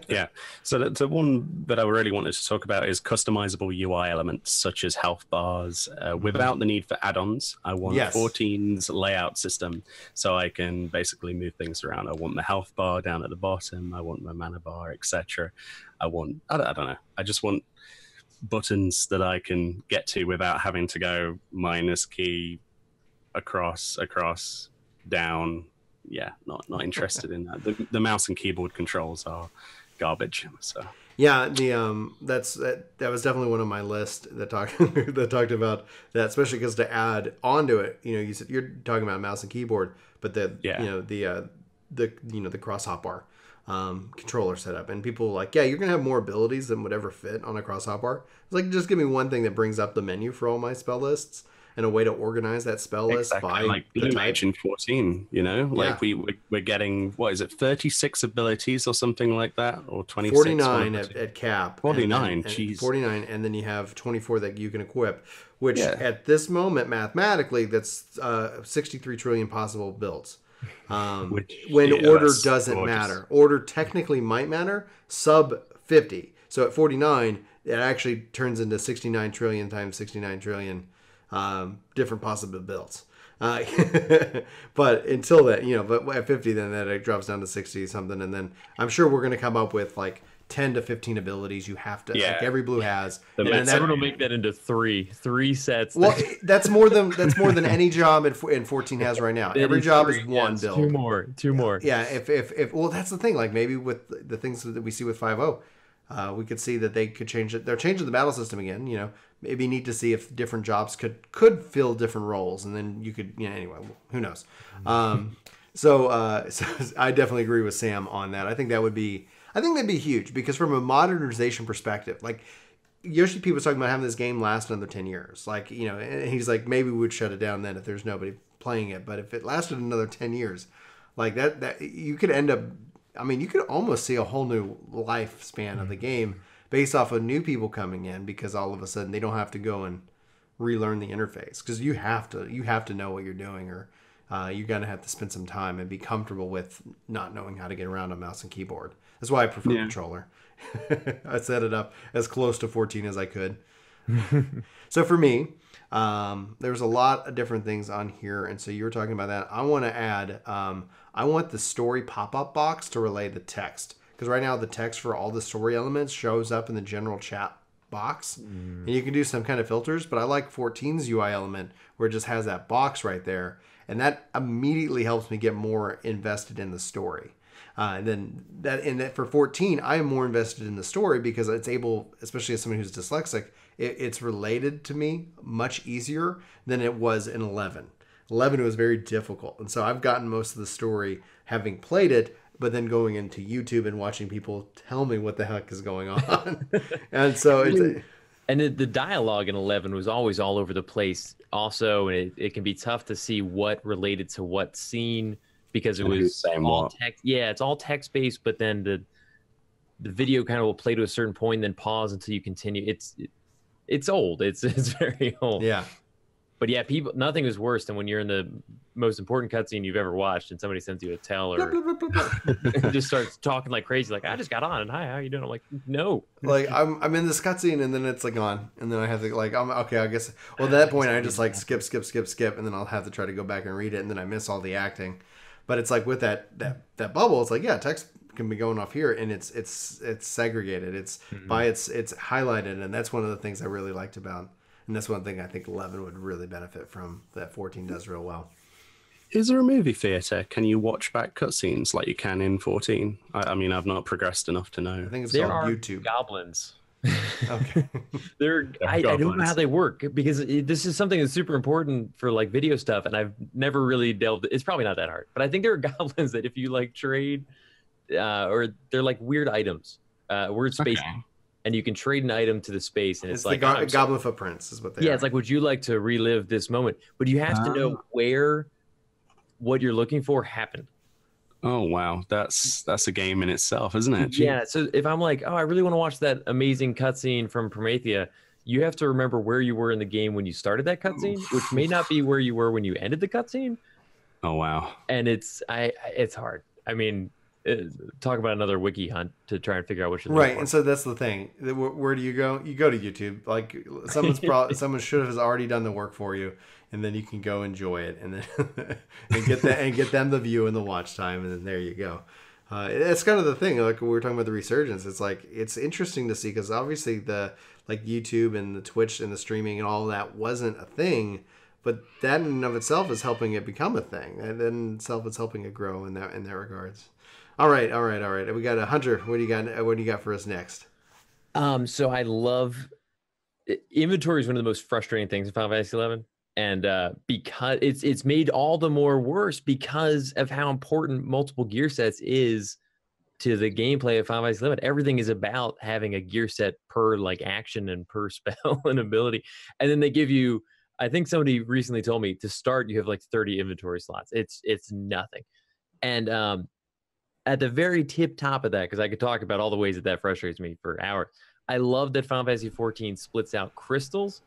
C: Yeah. So the one that I really wanted to talk about is customizable UI elements such as health bars without the need for add-ons. I want 14's layout system so I can basically move things around. I want the health bar down at the bottom. I want my mana bar, etc. I don't know. I just want buttons that I can get to without having to go minus key across, down. Yeah, not interested in that. The mouse and keyboard controls are garbage. So
A: yeah, that was definitely one on my list that talked about that, especially because to add onto it, you said you're talking about mouse and keyboard, but the cross hop bar controller setup, and people were like, yeah, you're gonna have more abilities than would ever fit on a cross hop bar. It's like, just give me one thing that brings up the menu for all my spell lists and a way to organize that spell list by
C: like Blue Mage in 14, like we're getting, what is it, 36 abilities or something like that, or 26?
A: 49 at cap.
C: 49, jeez.
A: 49, and then you have 24 that you can equip, which at this moment, mathematically, that's 63 trillion possible builds. Order doesn't matter. Order technically might matter, sub 50. So at 49, it actually turns into 69 trillion times 69 trillion different possible builds. But until that, but at 50, then that drops down to 60 something, and then I'm sure we're going to come up with like 10 to 15 abilities you have to, like every blue has.
B: Someone will make that into three sets.
A: Well, that's more than any job in 14 has right now. Every job is one build.
B: Two more.
A: Yeah, if well, that's the thing. Like, maybe with the things that we see with 5.0, we could see that they could change it. They're changing the battle system again. Maybe neat to see if different jobs could fill different roles, and then you could, anyway, who knows? So I definitely agree with Sam on that. I think that'd be huge, because from a modernization perspective, like Yoshi P was talking about having this game last another 10 years. Like, and he's like, maybe we would shut it down then if there's nobody playing it. But if it lasted another 10 years, like that you could end up, you could almost see a whole new lifespan of the game based off of new people coming in, because all of a sudden they don't have to go and relearn the interface, because you have to know what you're doing, or you're going to have to spend some time and be comfortable with not knowing how to get around a mouse and keyboard. That's why I prefer controller. I set it up as close to 14 as I could. So for me, there's a lot of different things on here, and so you were talking about that. I want to add, I want the story pop-up box to relay the text, because right now the text for all the story elements shows up in the general chat box, and you can do some kind of filters, but I like 14's UI element where it just has that box right there, and that immediately helps me get more invested in the story. Then for 14, I am more invested in the story because it's able, especially as someone who's dyslexic, it's related to me much easier than it was in 11. 11 was very difficult, and so I've gotten most of the story having played it, but then going into YouTube and watching people tell me what the heck is going on. And so
B: and the dialogue in 11 was always all over the place. also, and it can be tough to see what related to what scene because it
C: And who's
B: was
C: saying
B: all
C: what.
B: text. Yeah, it's all text based, but then the video kind of will play to a certain point and then pause until you continue. It's old. It's very old.
A: Yeah.
B: But yeah, people, nothing is worse than when you're in the most important cutscene you've ever watched and somebody sends you a tell or just starts talking like crazy, like, I just got on and hi, how you doing? I'm like, no.
A: Like I'm in this cutscene and then it's like on, and then I have to like, I'm okay, I guess. Well, at that point I just like skip, and then I'll have to try to go back and read it, and then I miss all the acting. But it's like with that bubble, it's like, yeah, text can be going off here, and it's segregated. It's by it's highlighted, and that's one of the things I really liked about. And that's one thing I think 11 would really benefit from that 14 does real well.
C: Is there a movie theater? Can you watch back cutscenes like you can in 14? I mean, I've not progressed enough to know.
A: I think it's
B: There
A: called
B: are
A: YouTube.
B: goblins.
A: Okay.
B: I don't know how they work because this is something that's super important for like video stuff, and I've never really delved. It's probably not that hard, but I think there are goblins that if you like trade, or they're like weird items, weird space.
C: Okay.
B: And you can trade an item to the space, and it's like
A: the goblin footprints is what they are.
B: Yeah, it's like, would you like to relive this moment? But you have to know where what you're looking for happened.
C: Oh wow, that's a game in itself, isn't it? Jeez.
B: Yeah. So if I'm like, oh, I really want to watch that amazing cutscene from Promethea, you have to remember where you were in the game when you started that cutscene, which may not be where you were when you ended the cutscene.
C: Oh wow.
B: And it's hard. I mean, talk about another wiki hunt to try and figure out what you're
A: right. And so that's the thing. Where do you go? You go to YouTube. Like someone should have already done the work for you, and then you can go enjoy it, and then and get them the view and the watch time, and then there you go. It's kind of the thing. Like we were talking about the resurgence. It's like it's interesting to see because obviously the like YouTube and the Twitch and the streaming and all that wasn't a thing, but that in and of itself is helping it become a thing, and in itself it's helping it grow in that regards. All right. We got a Hunter. What do you got? What do you got for us next?
B: So I love inventory is one of the most frustrating things in Final Fantasy 11, and because it's made all the more worse because of how important multiple gear sets is to the gameplay of Final Fantasy 11. Everything is about having a gear set per like action and per spell and ability, and then they give you. I think somebody recently told me to start you have like 30 inventory slots. It's nothing, and at the very tip top of that, because I could talk about all the ways that frustrates me for hours. I love that Final Fantasy 14 splits out crystals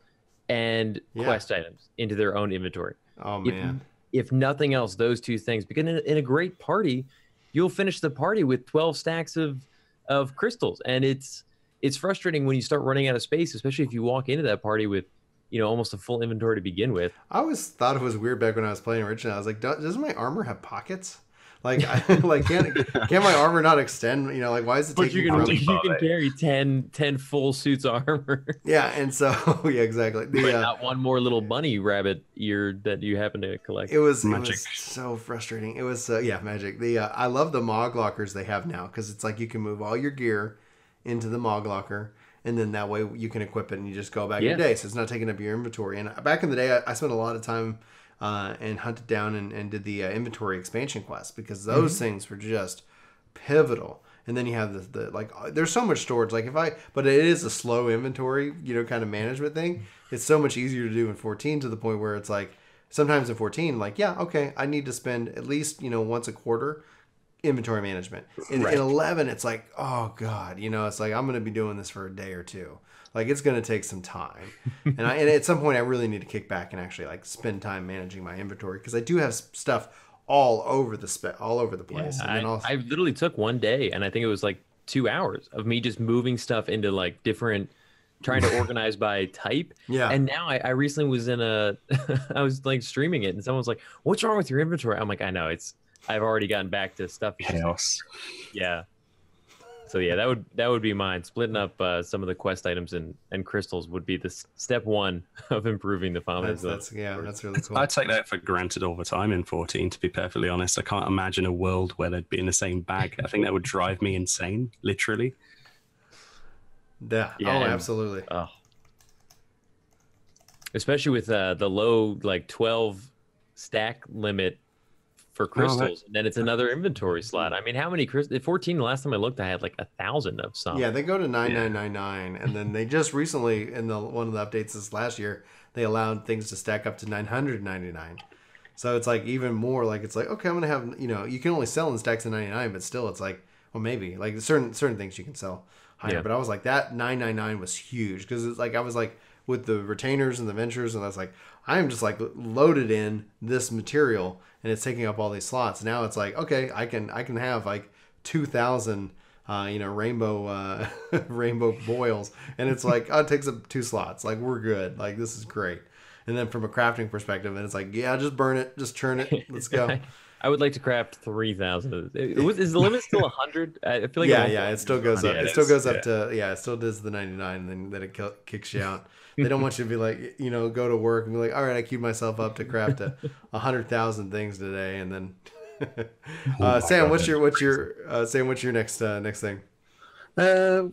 B: and quest items into their own inventory.
A: Oh man!
B: If nothing else, those two things, because in a great party, you'll finish the party with 12 stacks of crystals, and it's frustrating when you start running out of space, especially if you walk into that party with almost a full inventory to begin with.
A: I always thought it was weird back when I was playing originally. I was like, doesn't my armor have pockets? Like, can my armor not extend? Like, why is it taking?
B: But you can carry 10 full suits of armor.
A: Yeah, and so exactly.
B: Not one more little bunny rabbit ear that you happen to collect.
A: It was so frustrating. It was magic. I love the Mog lockers they have now because it's like you can move all your gear into the Mog locker, and then that way you can equip it and you just go about your day. So it's not taking up your inventory. And back in the day, I spent a lot of time. And hunted down and did the inventory expansion quest because those things were just pivotal. And then you have the like, there's so much storage. Like but it is a slow inventory, kind of management thing. It's so much easier to do in 14 to the point where it's like sometimes in 14, like, yeah, okay, I need to spend at least, once a quarter inventory management. In 11, it's like, oh God, it's like, I'm going to be doing this for a day or two. Like it's going to take some time, and at some point I really need to kick back and actually like spend time managing my inventory because I do have stuff all over the place.
B: Yeah,
A: and
B: I literally took one day, and I think it was like 2 hours of me just moving stuff into like different, trying to organize by type.
A: Yeah.
B: And now I recently was in I was like streaming it, and someone was like, "What's wrong with your inventory?" I'm like, "I know I've already gotten back to stuff."
C: Chaos.
B: Yeah. So yeah, that would be mine. Splitting up some of the quest items and crystals would be the step one of improving the farm.
A: That's really cool.
C: I take that for granted all the time in 14. To be perfectly honest, I can't imagine a world where they'd be in the same bag. I think that would drive me insane, literally.
A: Yeah. Absolutely.
B: Especially with the low like 12 stack limit for crystals, and then it's another inventory slot. I mean, how many crystals? 14. Last time I looked, I had like 1,000 of some.
A: Yeah, they go to 9999, and then they just recently in one of the updates this last year, they allowed things to stack up to 999. So it's like even more like it's like okay, I'm gonna have you can only sell in stacks of 99, but still it's like well maybe like certain things you can sell higher. Yeah. But I was like that 999 was huge because it's like I was like with the retainers and the ventures, and I was like I am just like loaded in this material, and it's taking up all these slots. Now it's like okay, I can have like 2,000 rainbow rainbow boils, and it's like it takes up 2 slots. Like we're good. Like this is great. And then from a crafting perspective, and it's like, yeah, just burn it, just churn it, let's go.
B: I would like to craft 3,000. Is the limit still 100? I feel like
A: it still goes up. It still goes up to it still does the 99, and then it kicks you out. They don't want you to be like, go to work and be like, all right, I queued myself up to craft 100,000 things today, and then. Sam, what's your next thing?
C: A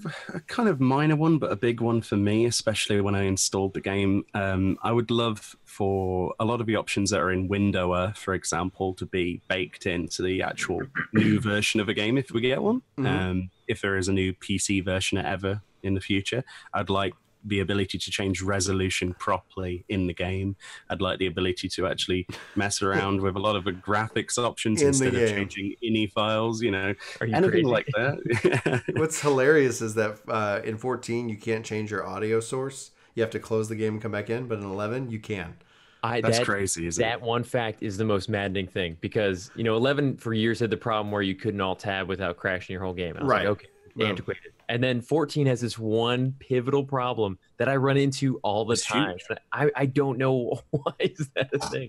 C: kind of minor one, but a big one for me, especially when I installed the game. I would love for a lot of the options that are in Windower, for example, to be baked into the actual new version of a game if we get one. Mm-hmm. If there is a new PC version ever in the future, I'd like the ability to change resolution properly in the game. I'd like the ability to actually mess around with a lot of the graphics options instead of changing INI files, anything crazy? Like that.
A: What's hilarious is that in 14, you can't change your audio source. You have to close the game and come back in, but in 11, you can.
C: That's crazy, isn't it?
B: That one fact is the most maddening thing because, 11 for years had the problem where you couldn't alt-tab without crashing your whole game. I was like, okay, antiquated. And then 14 has this one pivotal problem that I run into all the time. I don't know why is that a thing.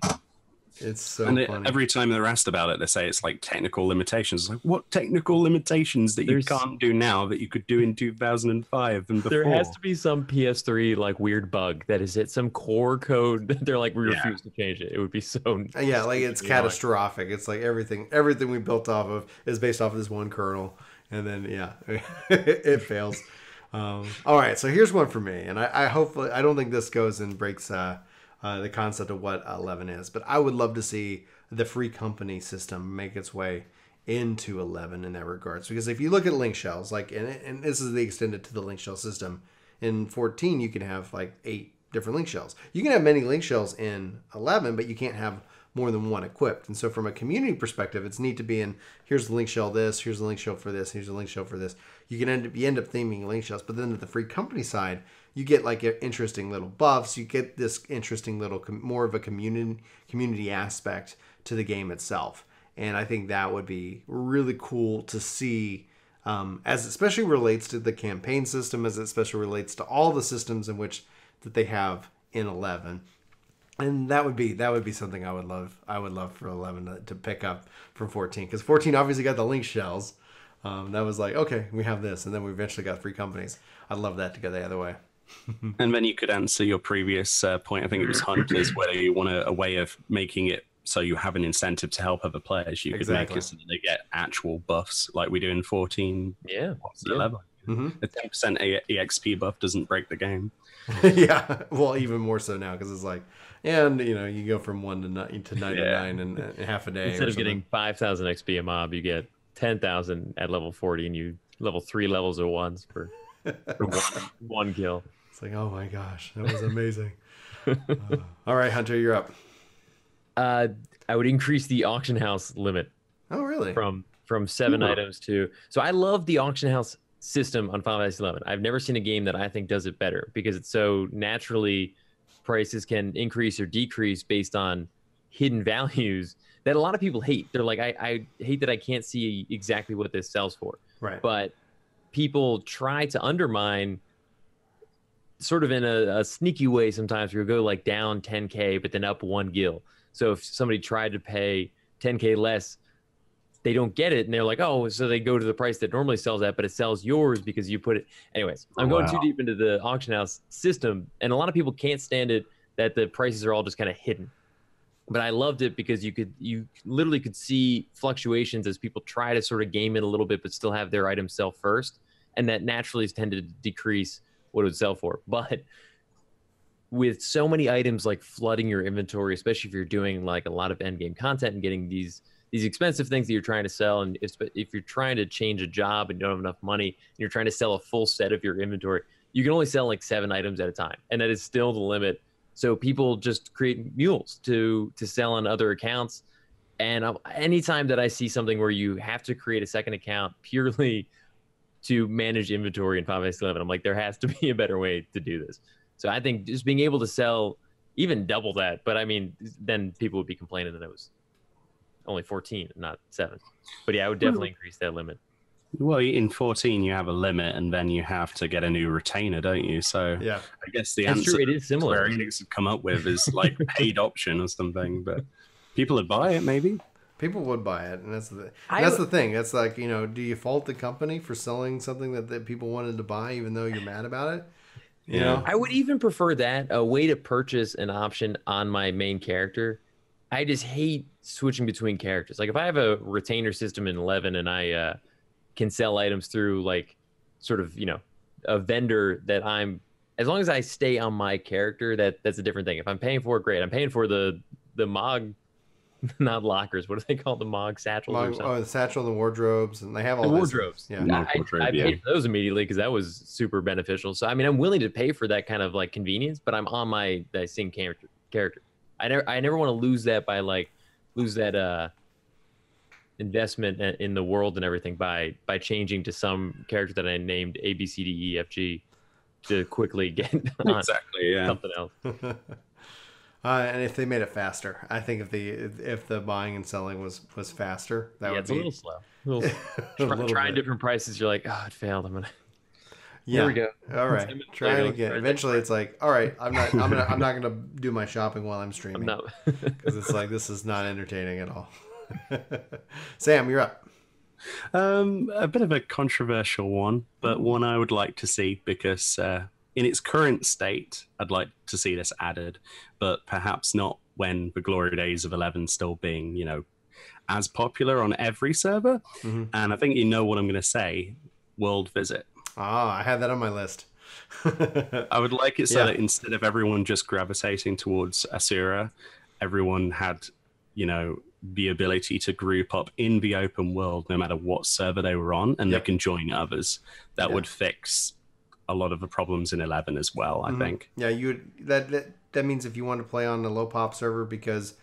A: It's so funny.
C: Every time they're asked about it, they say it's like technical limitations. It's like, what technical limitations that you can't do now that you could do in 2005 and before?
B: There has to be some PS3 like weird bug that is it some core code that they're like we refuse to change it. It would be so
A: like it's catastrophic. It's like everything we built off of is based off of this one kernel. And then, it fails. All right, so here's one for me. And I hopefully, I don't think this goes and breaks the concept of what 11 is. But I would love to see the free company system make its way into 11 in that regards. Because if you look at link shells, like, and this is the extended to the link shell system, in 14, you can have like 8 different link shells. You can have many link shells in 11, but you can't have more than one equipped. And so from a community perspective, it's neat to be in, here's the link shell this, here's the link shell for this, here's the link shell for this. You end up theming link shells, but then at the free company side, you get like interesting little buffs. You get this interesting little, more of a community aspect to the game itself. And I think that would be really cool to see, as it especially relates to the campaign system, as it especially relates to all the systems in which that they have in 11. And that would be something I would love. I would love for 11 to pick up from 14, because 14 obviously got the link shells. That was like, okay, we have this, and then we eventually got free companies. I'd love that to go the other way.
C: And then you could answer your previous point. I think it was Hunters, whether you want a way of making it so you have an incentive to help other players. You could make it so that they get actual buffs, like we do in 14. What's the level? Mm-hmm. The 10% EXP buff doesn't break the game.
A: Yeah, well, even more so now, because it's like, and you go from 1 to 99 in half a day.
B: Instead of getting 5,000 XP a mob, you get 10,000 at level 40, and you level 3 levels at once for one kill.
A: It's like, oh my gosh, that was amazing. All right, Hunter, you're up.
B: I would increase the auction house limit.
A: Oh, really?
B: From 7 items to. So I love the auction house system on Final Fantasy 11. I've never seen a game that I think does it better, because it's so naturally prices can increase or decrease based on hidden values that a lot of people hate. They're like, I hate that I can't see exactly what this sells for.
A: Right.
B: But people try to undermine sort of in a sneaky way sometimes. We'll go like down 10K, but then up 1 gil. So if somebody tried to pay 10K less, they don't get it, and they're like, oh, so they go to the price that normally sells at, but it sells yours because you put it. Anyways, I'm going too deep into the auction house system, and a lot of people can't stand it that the prices are all just kind of hidden. But I loved it because you literally could see fluctuations as people try to sort of game it a little bit, but still have their items sell first, and that naturally has tended to decrease what it would sell for. But with so many items like flooding your inventory, especially if you're doing like a lot of end game content and getting these these expensive things that you're trying to sell, and if you're trying to change a job and you don't have enough money, and you're trying to sell a full set of your inventory, you can only sell like 7 items at a time, and that is still the limit. So people just create mules to sell on other accounts. And anytime that I see something where you have to create a second account purely to manage inventory in 5.11, I'm like, there has to be a better way to do this. So I think just being able to sell even double that, but I mean, then people would be complaining that it was only 14, not 7. But yeah, I would definitely increase that limit.
C: Well, in 14, you have a limit, and then you have to get a new retainer, don't you? So
A: yeah,
C: I guess the
B: That's
C: answer
B: true. It is similar.
C: Square Enix have come up with is like paid option or something, but people would buy it, maybe.
A: People would buy it, and that's the thing. That's like, you know, do you fault the company for selling something that people wanted to buy, even though you're mad about it? You know?
B: I would even prefer that, a way to purchase an option on my main character. I just hate switching between characters. Like if I have a retainer system in 11 and I can sell items through like sort of, you know, a vendor that as long as I stay on my character, that's a different thing. If I'm paying for it, great. I'm paying for the MOG, not lockers. What do they call the MOG satchels or something?
A: Oh, the satchel, the wardrobes, and they have all
B: the wardrobes.
A: Yeah,
B: I paid for those immediately because that was super beneficial. So I mean, I'm willing to pay for that kind of like convenience, but I'm on that same character. I never want to lose that investment in the world and everything by changing to some character that I named A B C D E F G to quickly get on something else.
A: And if they made it faster, I think if the buying and selling was faster, that would be
B: a little slow. Trying different prices, you're like, oh, it failed. I'm gonna.
A: Yeah.
B: Here we go.
A: All right. Try it again. Eventually, it's like, all right, I'm not gonna do my shopping while I'm streaming because it's like this is not entertaining at all. Sam, you're up.
C: A bit of a controversial one, but one I would like to see because in its current state, I'd like to see this added, but perhaps not when the glory days of 11 still being, you know, as popular on every server. Mm-hmm. And I think you know what I'm going to say, World Visit.
A: I had that on my list.
C: I would like it so that instead of everyone just gravitating towards Asura, everyone had, you know, the ability to group up in the open world no matter what server they were on, and they can join others. That would fix a lot of the problems in 11 as well, I think.
A: Yeah, that means if you want to play on a low pop server because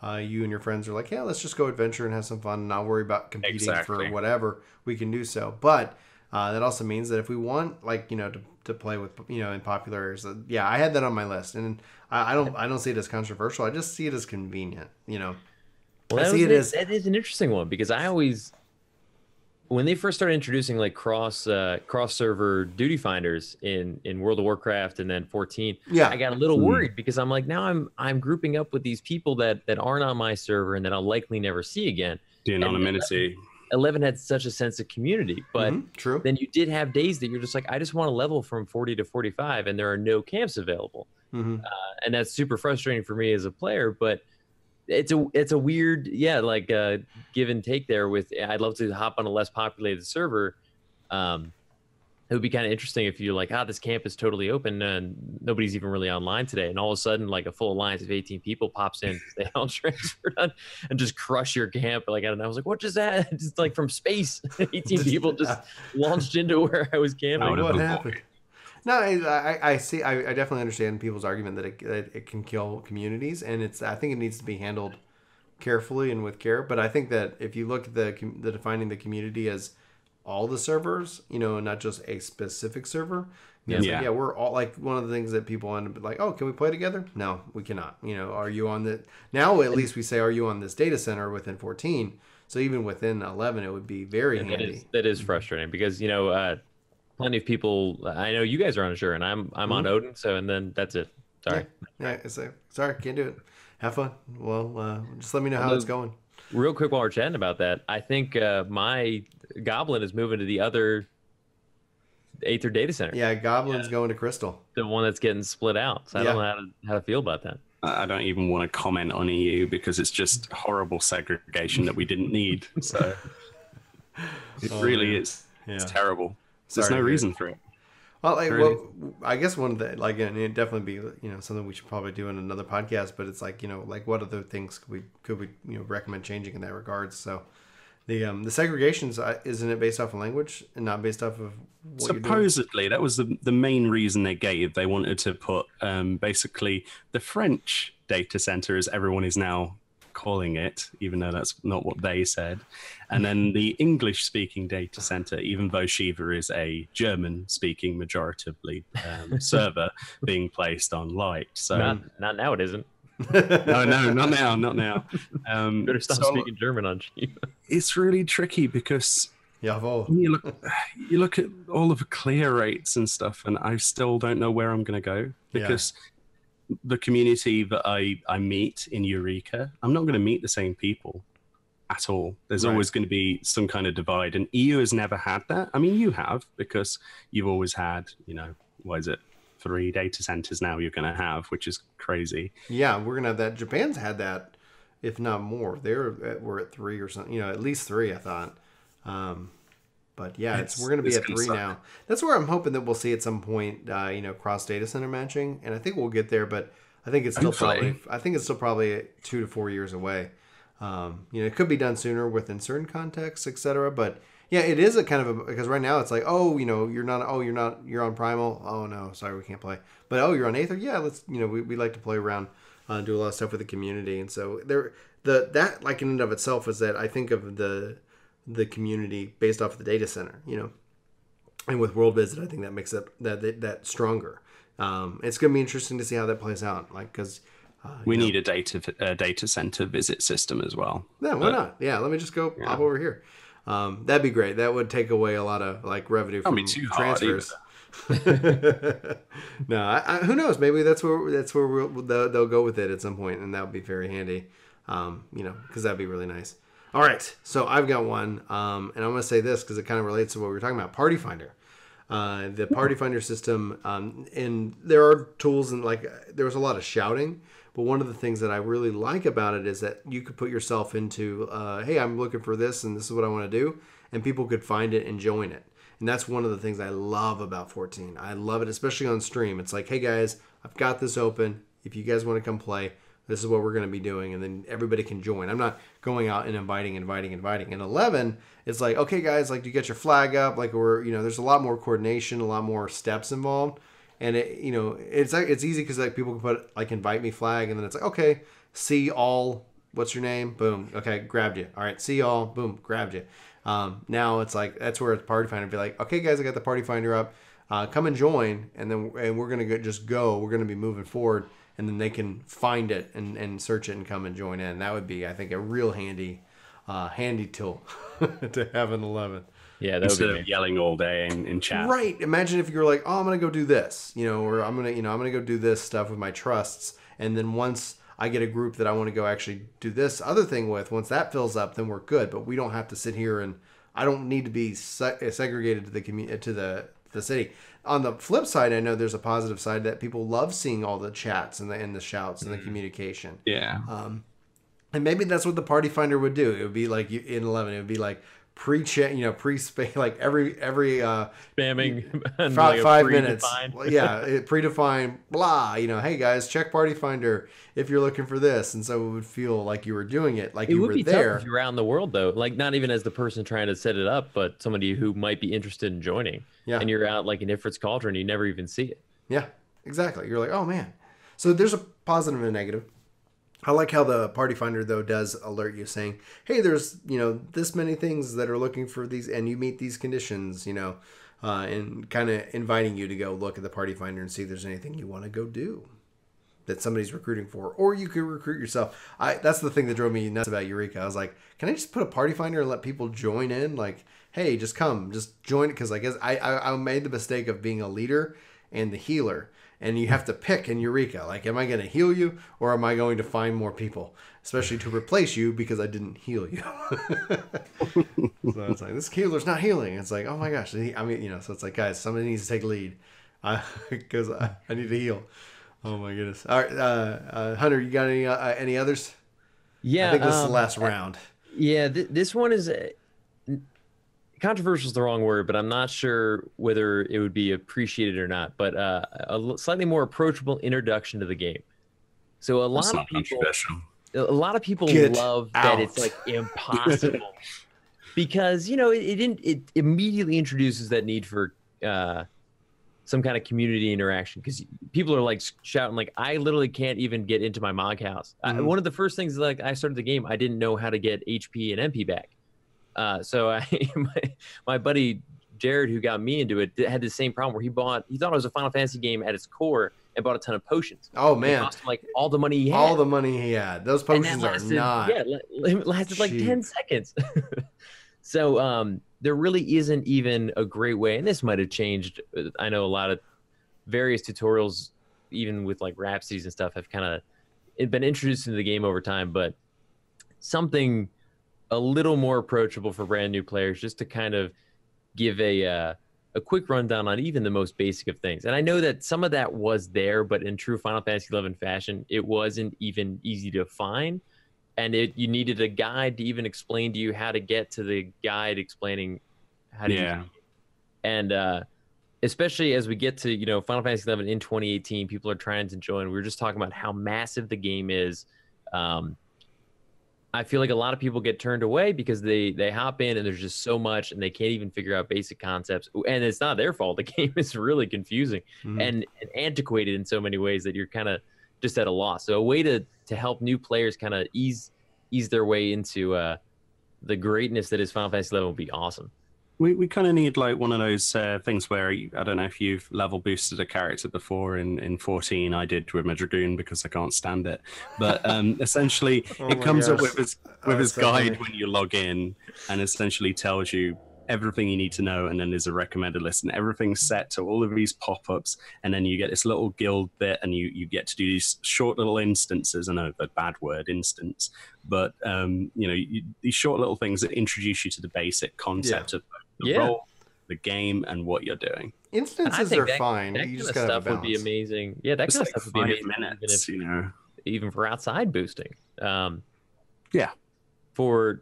A: you and your friends are like, yeah, let's just go adventure and have some fun and not worry about competing for whatever, we can do so. But that also means that if we want, like, you know, to play with, you know, in popular areas, I had that on my list, and I don't see it as controversial. I just see it as convenient, you know.
B: Well, that is an interesting one because I always, when they first started introducing like cross server duty finders in World of Warcraft and then 14, I got a little worried because I'm like, now I'm grouping up with these people that aren't on my server and that I'll likely never see again.
C: The anonymity.
B: 11 had such a sense of community, but
A: true.
B: Then you did have days that you're just like, I just want to level from 40 to 45 and there are no camps available. And that's super frustrating for me as a player, but it's a weird, like give and take there with, I'd love to hop on a less populated server. It would be kind of interesting if you're like, this camp is totally open and nobody's even really online today. And all of a sudden, like a full alliance of 18 people pops in, they all transferred on and just crush your camp. Like, I don't know. I was like, what is that? Just like from space, 18 people just launched into where I was camping.
A: What happened? No, I see. I definitely understand people's argument that it can kill communities, and I think it needs to be handled carefully and with care. But I think that if you look at the defining the community as all the servers, you know, not just a specific server. We're all like one of the things that people end up like, oh, can we play together? No, we cannot. You know, are you on the now? At least we say, are you on this data center within 14? So even within 11, it would be very handy.
B: That is frustrating because, you know, plenty of people. I know you guys are on Azure, and I'm on Odin. So and then that's it. Sorry.
A: Sorry, can't do it. Have fun. Well, just let me know how it's going.
B: Real quick while we're chatting about that, I think my Goblin is moving to the other Aether Data Center.
A: Yeah, Goblin's going to Crystal.
B: The one that's getting split out. So I don't know how to feel about that.
C: I don't even want to comment on EU because it's just horrible segregation that we didn't need. So it really is. Yeah. It's terrible. There's no reason for it.
A: Well, like, well, I guess one of the, like, and it'd definitely be, something we should probably do in another podcast, but it's like, like what other things could we recommend changing in that regard? So the segregations, isn't it based off of language and not based off of what
C: supposedly that was the main reason they gave. They wanted to put basically the French data center, as everyone is now calling it, even though that's not what they said, and then the English speaking data center, even though Shiva is a German speaking majoritively server being placed on Light. So
B: not now, it isn't.
C: No, not now.
B: Better stop speaking German on Shiva.
C: It's really tricky because you look at all of the clear rates and stuff, and I still don't know where I'm going to go because the community that I meet in Eureka, I'm not going to meet the same people at all. There's always going to be some kind of divide, and EU has never had that. I mean, you have, because you've always had, what is it, 3 data centers now you're going to have, which is crazy.
A: Yeah, we're going to have that. Japan's had that, if not more. We're at 3 or something, at least 3, I thought. But yeah, we're going to be at 3 now. That's where I'm hoping that we'll see at some point, cross data center matching, and I think we'll get there. But I think it's still probably 2 to 4 years away. It could be done sooner within certain contexts, etc. But yeah, it is a kind of because right now it's like, you're on Primal. Oh no, sorry, we can't play. But you're on Aether. Yeah, let's we like to play around, do a lot of stuff with the community, and so that like in and of itself is that I think of the community based off of the data center, and with World Visit, I think that makes that stronger. It's going to be interesting to see how that plays out, like because
C: we need a data center visit system as well.
A: Yeah, why not? Yeah, let me just go pop over here. That'd be great. That would take away a lot of like revenue from transfers. No, who knows? Maybe that's where they'll go with it at some point, and that would be very handy. Because that'd be really nice. All right, so I've got one, and I'm going to say this because it kind of relates to what we were talking about. Party Finder, the Party Finder system, and there are tools, and like there was a lot of shouting. But one of the things that I really like about it is that you could put yourself into, hey, I'm looking for this, and this is what I want to do, and people could find it and join it. And that's one of the things I love about 14. I love it, especially on stream. It's like, hey, guys, I've got this open. If you guys want to come play, this is what we're going to be doing, and then everybody can join. I'm not going out and inviting. In 11, it's like, okay, guys, like, do you get your flag up? Like, there's a lot more coordination, a lot more steps involved. And it's easy because like people can put like invite me flag, and then it's like, okay, see all, what's your name? Boom. Okay, grabbed you. All right, see all. Boom, grabbed you. Now it's like that's where it's Party Finder be like, okay, guys, I got the Party Finder up. Come and join, and we're gonna go. We're gonna be moving forward, and then they can find it and search it and come and join in. That would be, I think, a real handy tool to have in 11.
B: Yeah, that
C: instead
B: would be
C: of yelling all day in chat.
A: Right. Imagine if you're like, oh, I'm gonna go do this, or I'm gonna go do this stuff with my trusts, and then once I get a group that I want to go actually do this other thing with, once that fills up, then we're good. But we don't have to sit here, and I don't need to be segregated to the city. On the flip side, I know there's a positive side that people love seeing all the chats and the shouts and the communication.
C: Yeah.
A: And maybe that's what the Party Finder would do. It would be like in 11. It would be like pre-chat, like every
B: spamming
A: 5 minutes. Predefined, blah, hey guys, check Party Finder if you're looking for this. And so it would feel like you were doing it, like you were there. It would be tough
B: if you're around the world though, like not even as the person trying to set it up, but somebody who might be interested in joining. Yeah. And you're out like in Ifrit's Cauldron, you never even see it.
A: Yeah, exactly. You're like, oh man. So there's a positive and a negative. I like how the Party Finder, though, does alert you saying, hey, there's, this many things that are looking for these, and you meet these conditions, and kind of inviting you to go look at the Party Finder and see if there's anything you want to go do that somebody's recruiting for, or you could recruit yourself. That's the thing that drove me nuts about Eureka. I was like, can I just put a Party Finder and let people join in? Like, hey, just come, just join it, because I guess I made the mistake of being a leader and the healer. And you have to pick in Eureka. Like, am I going to heal you, or am I going to find more people, especially to replace you because I didn't heal you? So it's like, this healer's not healing. It's like, oh my gosh. So it's like, guys, somebody needs to take lead because I need to heal. Oh my goodness. All right, Hunter, you got any others?
B: Yeah,
A: I think this is the last round.
B: Yeah, this one is. controversial is the wrong word, but I'm not sure whether it would be appreciated or not. But slightly more approachable introduction to the game. So
C: That's not controversial.
B: a lot of people
A: Get
B: love
A: out.
B: that it's like impossible because it immediately introduces that need for some kind of community interaction, because people are like shouting like, I literally can't even get into my Mog house. One of the first things, like, I started the game, I didn't know how to get HP and MP back. So my buddy Jared, who got me into it, had the same problem where he thought it was a Final Fantasy game at its core and bought a ton of potions.
A: Oh man,
B: it cost him, like, all the money he had.
A: All the money he had. Those potions
B: lasted,
A: are not.
B: Yeah, it lasted like 10 seconds. So there really isn't even a great way, and this might have changed. I know a lot of various tutorials, even with like Rhapsodies and stuff, have kind of been introduced into the game over time, but something a little more approachable for brand new players, just to kind of give a quick rundown on even the most basic of things. And I know that some of that was there, but in true Final Fantasy XI fashion, it wasn't even easy to find. And you needed a guide to even explain to you how to get to the guide explaining how to use it. And especially as we get to, Final Fantasy XI in 2018, people are trying to join. We were just talking about how massive the game is. I feel like a lot of people get turned away because they hop in and there's just so much and they can't even figure out basic concepts. And it's not their fault. The game is really confusing and antiquated in so many ways that you're kind of just at a loss. So a way to help new players kind of ease their way into the greatness that is Final Fantasy XI would be awesome.
C: We kind of need like one of those things where I don't know if you've level boosted a character before in 14. I did with my Dragoon because I can't stand it. But essentially, it comes up with his guide when you log in, and essentially tells you everything you need to know, and then there's a recommended list, and everything's set to all of these pop-ups, and then you get this little guild bit, and you get to do these short little instances. I know the bad word, instance, but these short little things that introduce you to the basic concept of the role, the game, and what you're doing.
A: Instances are fine.
B: That
A: you
B: kind
A: just
B: of
A: gotta
B: stuff would be amazing. Yeah, that kind of stuff would be amazing.
C: Minutes,
B: even for outside boosting.
C: For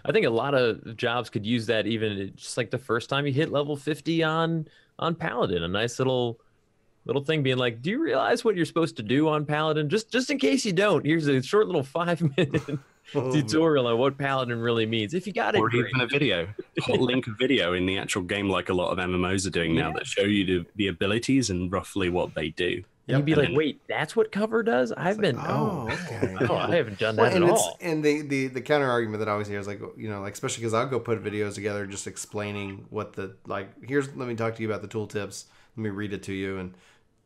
B: I think a lot of jobs could use that, even just like the first time you hit level 50 on Paladin. A nice little thing being like, do you realize what you're supposed to do on Paladin? Just in case you don't, here's a short little 5-minute tutorial on what Paladin really means. If you got it,
C: or even a video, hot link video in the actual game, like a lot of MMOs are doing now, that show you the abilities and roughly what they do.
B: And you'd be like, wait, that's what cover does? I've been,
A: okay.
B: I haven't done that at all.
A: And the counter argument that I always hear is like, especially because I'll go put videos together just explaining what let me talk to you about the tooltips. Let me read it to you and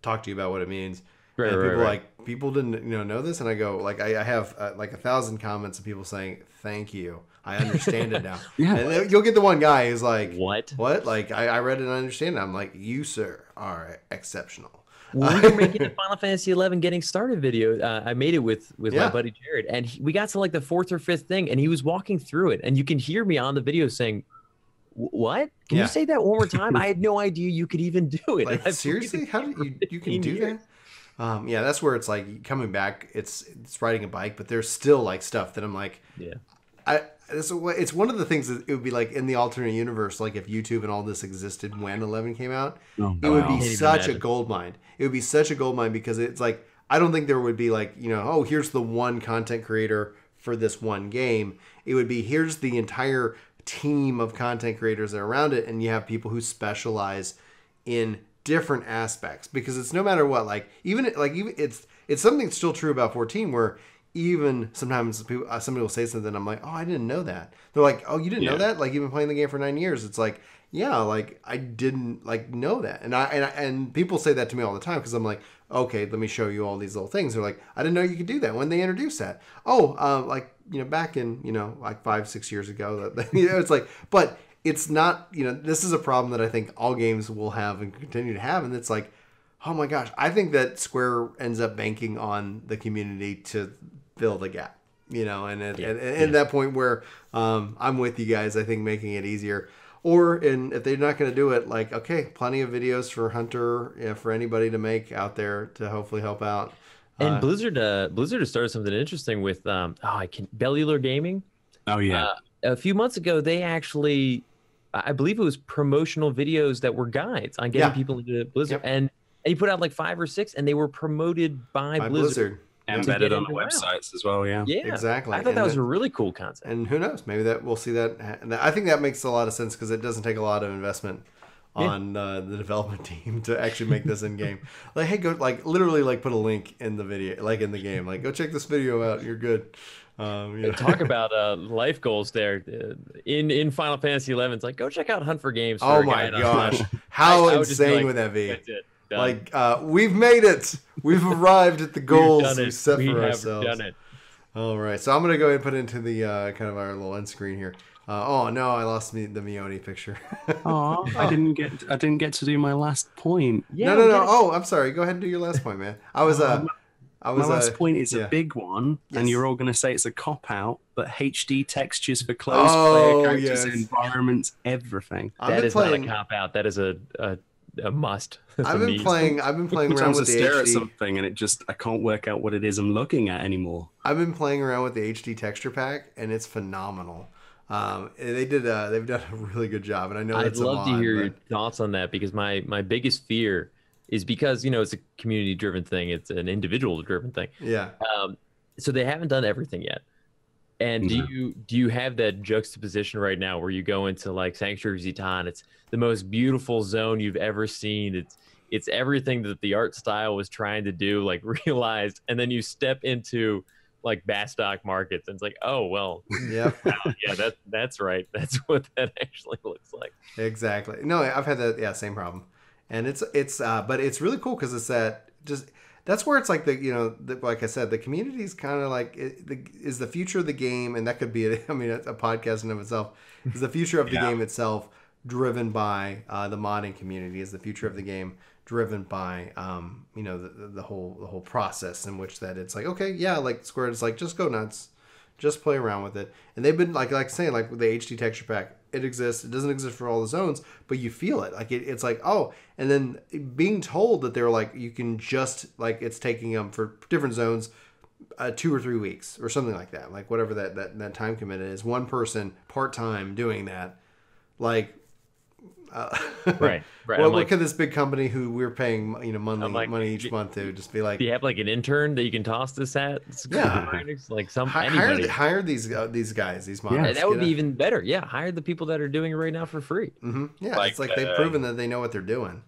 A: talk to you about what it means. Right. People didn't know this, and I go like I have like 1,000 comments of people saying thank you, I understand it now. And you'll get the one guy who's like, what like I read it and I understand it. I'm like, you sir are exceptional.
B: We were making a Final Fantasy XI getting started video. I made it with my buddy Jared, and we got to like the 4th or 5th thing, and he was walking through it, and you can hear me on the video saying, what? Can you say that one more time? I had no idea you could even do it.
A: Like, seriously? How do you can do that? That's where it's like coming back. It's riding a bike, but there's still like stuff that I'm like, it's one of the things that it would be like in the alternate universe. Like if YouTube and all this existed when 11 came out, it would be such a gold mine. It would be such a gold mine because it's like I don't think there would be like here's the one content creator for this one game. It would be here's the entire team of content creators that are around it, and you have people who specialize in different aspects, because it's no matter what, even it's something still true about 14 where even sometimes somebody will say something, I'm like, oh, I didn't know that. They're like, oh, you didn't know that? Like, you've been playing the game for 9 years. It's like, yeah, like I didn't know that. And people say that to me all the time because I'm like, okay, let me show you all these little things. They're like, I didn't know you could do that when they introduced that. Back in, like 5-6 years ago, it's like, but it's not, this is a problem that I think all games will have and continue to have. And it's like, oh my gosh, I think that Square ends up banking on the community to fill the gap, and at that point where I'm with you guys, I think making it easier. And if they're not going to do it, like, okay, plenty of videos for Hunter, for anybody to make out there to hopefully help out.
B: And Blizzard has started something interesting with Bellular Gaming.
C: Oh yeah.
B: A few months ago, they actually I believe it was promotional videos that were guides on getting
A: Yeah.
B: people into Blizzard,
A: Yep.
B: and he put out like 5 or 6, and they were promoted by Blizzard.
A: Yeah.
C: Embedded on the
B: into WoW.
C: websites as well. Yeah.
B: Yeah,
A: Exactly.
B: I thought
A: And
B: that was a really cool concept.
A: And who knows? Maybe that we'll see that. I think that makes a lot of sense because it doesn't take a lot of investment on the development team to actually make this in game. Like, hey, go literally put a link in the video, like in the game. Like, go check this video out. You're good.
B: Talk about life goals there in Final Fantasy XI. It's like, go check out Hunt for Games. For
A: Oh
B: a
A: my
B: guide on
A: gosh,
B: Slash.
A: how
B: I would just be
A: insane
B: like,
A: would that be?
B: That's it. Done.
A: Like, we've made it. We've arrived at the goals we set
B: we
A: for
B: have
A: ourselves.
B: done it.
A: All right, so I'm gonna go ahead and put it into the kind of our little end screen here. Oh no, I lost the Mione picture.
C: Oh, I didn't get to do my last point.
B: Yeah,
A: no. Oh, I'm sorry. Go ahead and do your last point, man. My last
C: point is a big one, and you're all going to say it's a cop-out, but HD textures for closed player characters, environments, everything.
B: That is not a cop-out. That is a must.
A: I've been playing around with the
C: stare at
A: HD.
C: something, and I can't work out what it is I'm looking at anymore.
A: I've been playing around with the HD texture pack, and it's phenomenal. They've done a really good job, and I know
B: I'd love to hear your thoughts on that, because my biggest fear is because it's a community driven thing, it's an individual driven thing.
A: Yeah.
B: So they haven't done everything yet. And do you have that juxtaposition right now where you go into like Sanctuary Zitan? It's the most beautiful zone you've ever seen. It's everything that the art style was trying to do, like realized, and then you step into like Bastock markets, and it's like, oh well,
A: yeah,
B: that's right. That's what that actually looks like.
A: Exactly. No, I've had that same problem, and but it's really cool because it's that's where it's like like I said, the community is kind of like is the future of the game, and that could be a podcast in of itself. Is the future of the game itself driven by the modding community? Is the future of the game driven by the whole process in which that it's like, okay, yeah, like Square is like, just go nuts, just play around with it. And they've been like saying, like with the HD texture pack, it exists. It doesn't exist for all the zones, but you feel it. Like it's like, oh, and then being told that they're like, you can just like, it's taking them for different zones 2 or 3 weeks or something like that. Like whatever that time committed is, one person part-time doing that. Like,
B: right.
A: Well, look at this big company who we're paying money each month to just be like,
B: do you have like an intern that you can toss this at? Like
A: hire these guys, these modders.
B: Yeah, that would be even better. Yeah, hire the people that are doing it right now for free.
A: Mm-hmm. Yeah, it's like they've proven that they know what they're doing.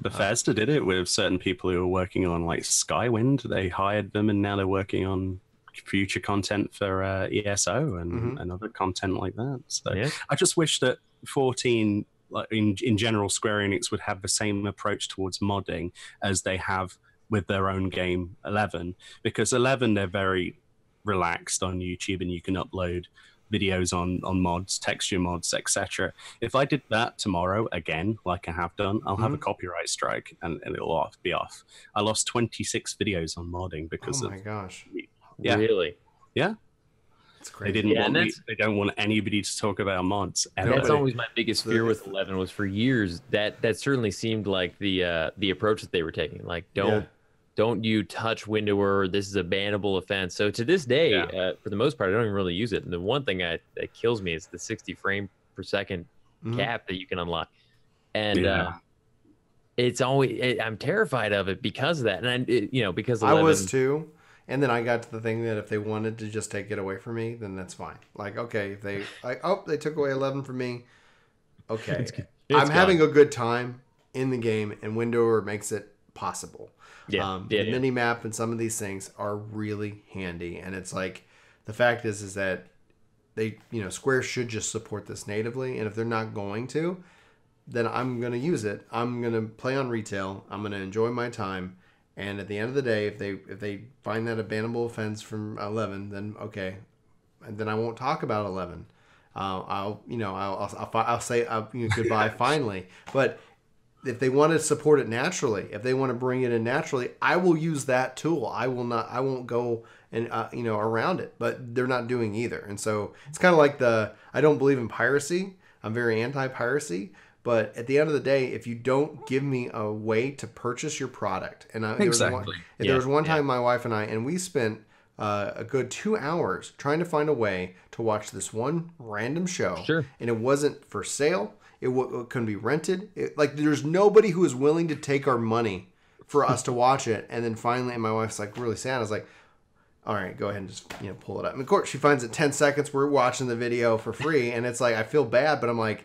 C: Bethesda did it with certain people who were working on like Skywind. They hired them, and now they're working on future content for ESO and other content like that. So I just wish that 14. Like in general, Square Enix would have the same approach towards modding as they have with their own game 11, because 11 they're very relaxed on YouTube, and you can upload videos on mods, texture mods, etc. If I did that tomorrow again, like I have done, I'll have a copyright strike, and it'll be off. I lost 26 videos on modding because
A: of... Oh my gosh.
B: Yeah. Really?
C: Yeah. They don't want anybody to talk about mods.
B: That's always my biggest fear with 11. Was for years that certainly seemed like the approach that they were taking. Like, don't you touch Windower? This is a bannable offense. So to this day, for the most part, I don't even really use it. And the one thing that kills me is the 60 frame per second cap that you can unlock. And it's always I'm terrified of it because of that. And because 11,
A: I was too. And then I got to the thing that if they wanted to just take it away from me, then that's fine. Like, okay, if they they took away 11 from me. Okay, I'm having a good time in the game, and Windower makes it possible. The mini map and some of these things are really handy, and it's like the fact is that they Square should just support this natively, and if they're not going to, then I'm gonna use it. I'm gonna play on retail. I'm gonna enjoy my time. And at the end of the day, if they find that a bannable offense from 11, then okay, and then I won't talk about 11. I'll say goodbye finally. But if they want to support it naturally, if they want to bring it in naturally, I will use that tool. I won't go and around it. But they're not doing either, and so it's kind of like I don't believe in piracy. I'm very anti-piracy. But at the end of the day, if you don't give me a way to purchase your product, and there was one time my wife and I, we spent a good 2 hours trying to find a way to watch this one random show, and it wasn't for sale. It couldn't be rented. Like there's nobody who is willing to take our money for us to watch it. And then finally, and my wife's like really sad. I was like, all right, go ahead and just pull it up. And of course, she finds it 10 seconds. We're watching the video for free, and it's like I feel bad, but I'm like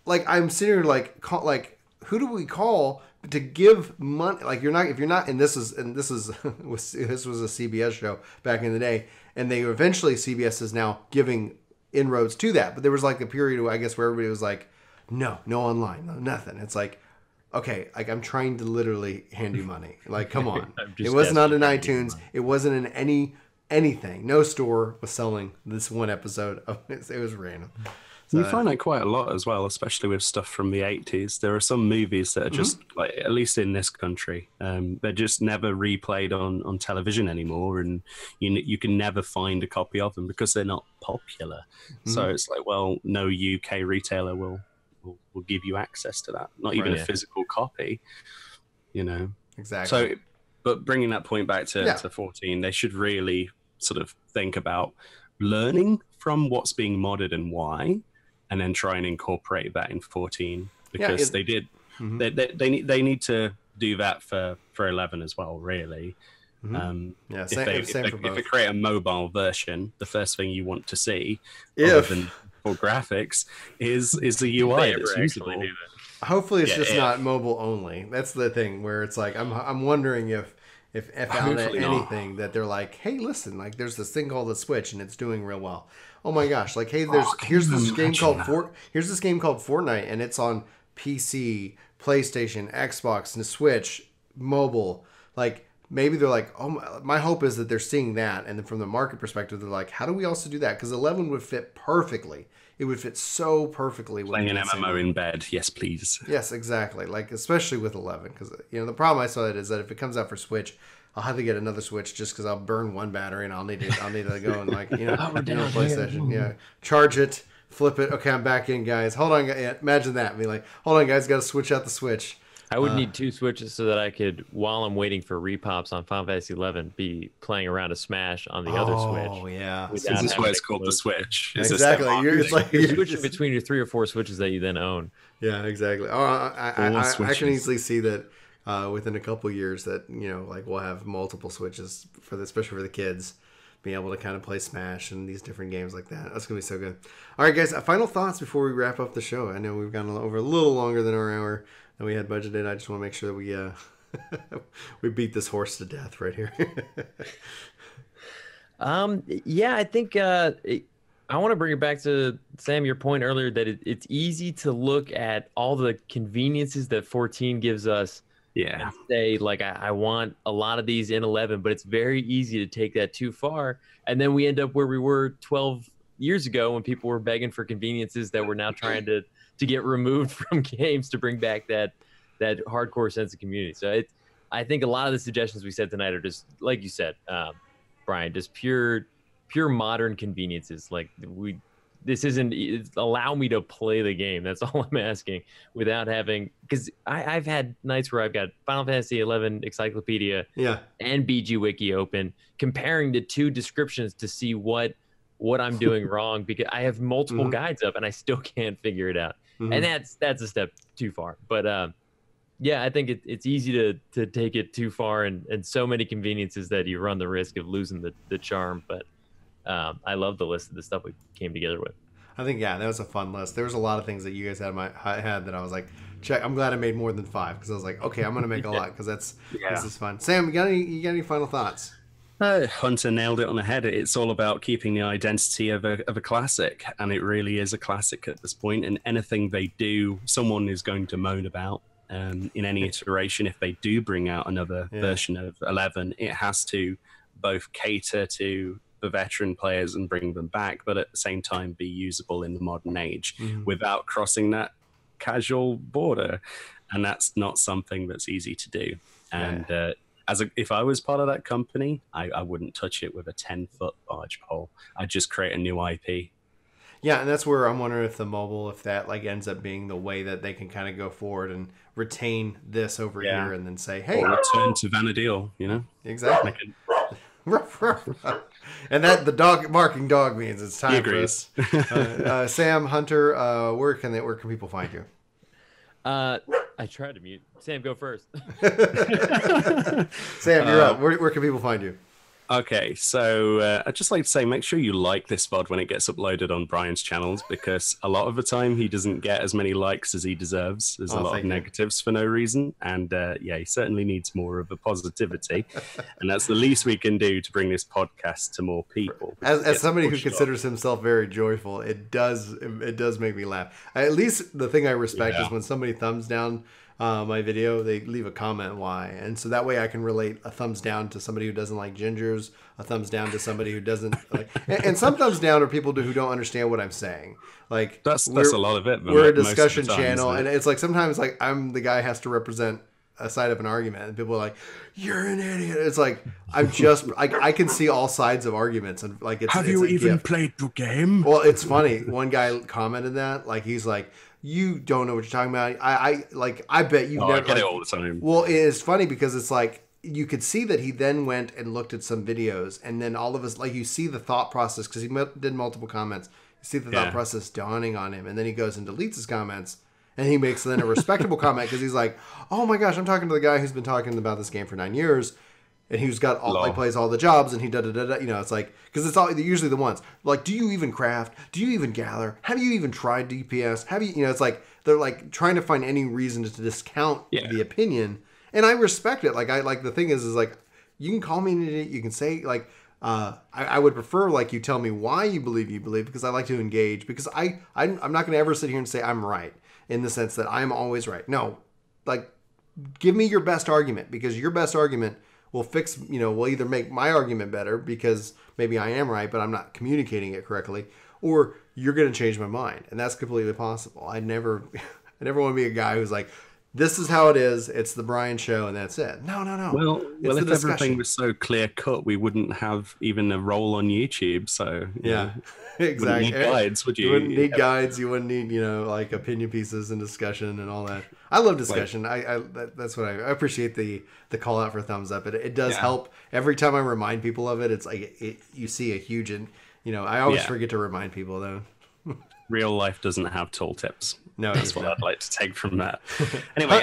A: I'm sitting here like who do we call to give money? Like if you're not, and this was a CBS show back in the day, and they eventually CBS is now giving inroads to that. But there was like a period, I guess, where everybody was like, no online, no nothing. It's like, okay, like I'm trying to literally hand you money. Like, come on. It wasn't on an iTunes. It wasn't in anything. No store was selling this one episode of it. It was random. So,
C: you find that quite a lot as well, especially with stuff from the 80s. There are some movies that are just, like, at least in this country, they're just never replayed on television anymore, and you can never find a copy of them because they're not popular. So it's like, well, no UK retailer will give you access to that. Not even a physical copy,
A: Exactly.
C: So, but bringing that point back to 14, they should really sort of think about learning from what's being modded and why, and then try and incorporate that in 14 because they did. They need to do that for 11 as well, really.
A: If
C: they create a mobile version, the first thing you want to see, other than for graphics, is the UI that's usable.
A: Hopefully, it's just not mobile only. That's the thing where it's like I'm wondering if out of anything that they're like, hey, listen, like there's this thing called the Switch and it's doing real well. Oh my gosh, like hey, here's this game called Fortnite and it's on PC, PlayStation, Xbox, and Switch, mobile. Like maybe they're like, oh, my hope is that they're seeing that, and then from the market perspective, they're like, how do we also do that? Because 11 would fit perfectly. It would fit so perfectly.
C: Playing an MMO in bed, yes, please.
A: Yes, exactly. Like especially with 11, because the problem I saw is that if it comes out for Switch, I'll have to get another Switch just because I'll burn one battery and I'll need to go and PlayStation, charge it, flip it. Okay, I'm back in, guys. Hold on, imagine that. Be like, hold on, guys, got to switch out the Switch.
B: I would need 2 Switches so that I could, while I'm waiting for repops on FanFest 11, be playing around a Smash on the other Switch.
A: Oh, yeah.
C: This is why it's called the Switch.
A: Exactly. You're
B: switching between your 3 or 4 Switches that you then own.
A: Yeah, exactly. Oh, I can easily see that within a couple years that, we'll have multiple Switches, especially for the kids, being able to kind of play Smash and these different games like that. That's going to be so good. All right, guys, final thoughts before we wrap up the show. I know we've gone over a little longer than our hour that we had budgeted. I just want to make sure that we we beat this horse to death right here.
B: I think I want to bring it back to Sam, your point earlier that it's easy to look at all the conveniences that 14 gives us.
C: Yeah.
B: And say like I want a lot of these in 11, but it's very easy to take that too far, and then we end up where we were 12 years ago when people were begging for conveniences that we're now trying to get removed from games to bring back that hardcore sense of community. So I think a lot of the suggestions we said tonight are just like you said, Brian, just pure modern conveniences. Like this isn't allow me to play the game. That's all I'm asking without having, because I've had nights where I've got Final Fantasy 11 Encyclopedia and BG Wiki open, comparing the 2 descriptions to see what I'm doing wrong, because I have multiple guides up and I still can't figure it out. And that's a step too far. But I think it's easy to take it too far and so many conveniences that you run the risk of losing the charm. But I love the list of the stuff we came together with.
A: I think that was a fun list. There was a lot of things that you guys had that I was like, check. I'm glad I made more than 5 because I was like, okay, I'm gonna make a lot because this is fun. Sam, you got any final thoughts?
C: Hunter nailed it on the head. It's all about keeping the identity of a classic, and it really is a classic at this point. And anything they do, someone is going to moan about. In any iteration, if they do bring out another version of 11, it has to both cater to the veteran players and bring them back, but at the same time be usable in the modern age without crossing that casual border. And that's not something that's easy to do. And if I was part of that company, I wouldn't touch it with a 10-foot barge pole. I'd just create a new IP.
A: Yeah, and that's where I'm wondering if the mobile, if that ends up being the way that they can kind of go forward and retain this over here and then say, hey,
C: or return to Vanadil,
A: Exactly. And that the dog barking dog means it's time for us. Sam, Hunter, where can people find you?
B: I tried to mute. Sam, go first.
A: Sam, you're up. Where can people find you?
C: Okay, so I'd just like to say, make sure you like this VOD when it gets uploaded on Brian's channels, because a lot of the time he doesn't get as many likes as he deserves. There's a lot of negatives for no reason, and yeah, he certainly needs more of a positivity, and that's the least we can do to bring this podcast to more people.
A: As somebody who considers himself very joyful, it does make me laugh. At least the thing I respect is when somebody thumbs down my video, they leave a comment why, and so that way I can relate a thumbs down to somebody who doesn't like gingers, a thumbs down to somebody who doesn't like, and some thumbs down are people who don't understand what I'm saying. Like
C: that's a lot of it.
A: We're a discussion channel, and it's like sometimes like I'm the guy who has to represent a side of an argument, and people are like, "You're an idiot." It's like I'm just I can see all sides of arguments, and like
C: have you even played the game?
A: Well, it's funny. One guy commented that, like he's like, you don't know what you're talking about. I bet you never.
C: I get it all the time.
A: Well, it's funny because it's like you could see that he then went and looked at some videos, and then all of us, like you see the thought process because he did multiple comments. You see the thought process dawning on him, and then he goes and deletes his comments, and he makes then a respectable comment because he's like, "Oh my gosh, I'm talking to the guy who's been talking about this game for 9 years." And he's got all, like, plays all the jobs, and he you know, it's like, because it's all usually the ones like, do you even craft? Do you even gather? Have you even tried DPS? Have you, you know, it's like they're like trying to find any reason to discount the opinion, and I respect it. Like the thing is like, you can call me an idiot, you can say like, I would prefer like you tell me why you believe because I like to engage, because I'm not going to ever sit here and say I'm right in the sense that I'm always right. No, like give me your best argument, because your best argument will fix, you know, will either make my argument better because maybe I am right, but I'm not communicating it correctly, or you're going to change my mind. And that's completely possible. I never want to be a guy who's like, this is how it is. It's the Brian show and that's it. No.
C: Well, if everything was so clear cut, we wouldn't have even a role on YouTube. So
A: yeah, exactly.
C: You wouldn't need guides, would you?
A: You wouldn't need guides. You wouldn't need, you know, like opinion pieces and discussion and all that. I love discussion. That's what I appreciate the call out for thumbs up. It does help every time I remind people of it. It's like you see a huge, and you know, I always forget to remind people though.
C: Real life doesn't have tooltips.
A: No,
C: that's what I'd like to take from that. Anyway,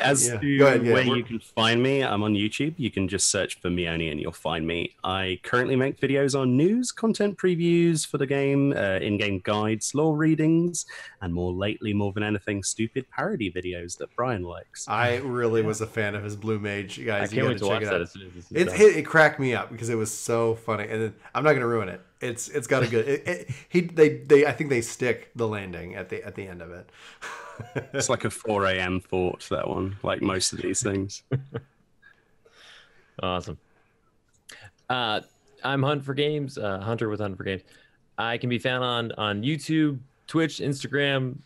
C: where you can find me, I'm on YouTube. You can just search for Meoni and you'll find me. I currently make videos on news, content previews for the game, in-game guides, lore readings, and more than anything, stupid parody videos that Brian likes.
A: I really was a fan of his Blue Mage, guys.
B: I can't wait to watch that as soon as it's done.
A: It cracked me up because it was so funny, and I'm not going to ruin it. It's got a good. I think they stick the landing at the end of it.
C: It's like a 4 a.m. thought, that one, like most of these things.
B: Awesome. I'm Hunt for Games, Hunter with Hunt for Games. I can be found on YouTube, Twitch, Instagram,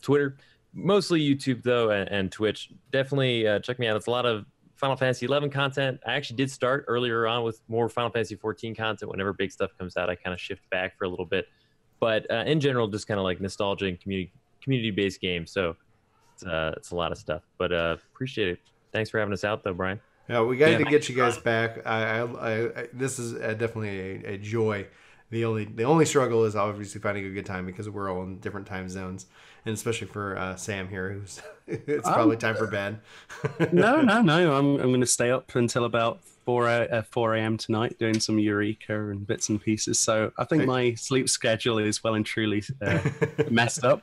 B: Twitter. Mostly YouTube though, and Twitch. Definitely check me out. It's a lot of Final Fantasy XI content. I actually did start earlier on with more Final Fantasy XIV content. Whenever big stuff comes out, I kind of shift back for a little bit. But in general, just kind of like nostalgia and community-based games. So it's a lot of stuff. But appreciate it. Thanks for having us out, though, Brian.
A: Yeah, we got to get you guys back. This is definitely a joy. The only struggle is obviously finding a good time because we're all in different time zones, and especially for Sam here, who's it's probably time for bed.
C: No. I'm going to stay up until about 4 a.m. tonight doing some Eureka and bits and pieces. So I think my sleep schedule is well and truly messed up.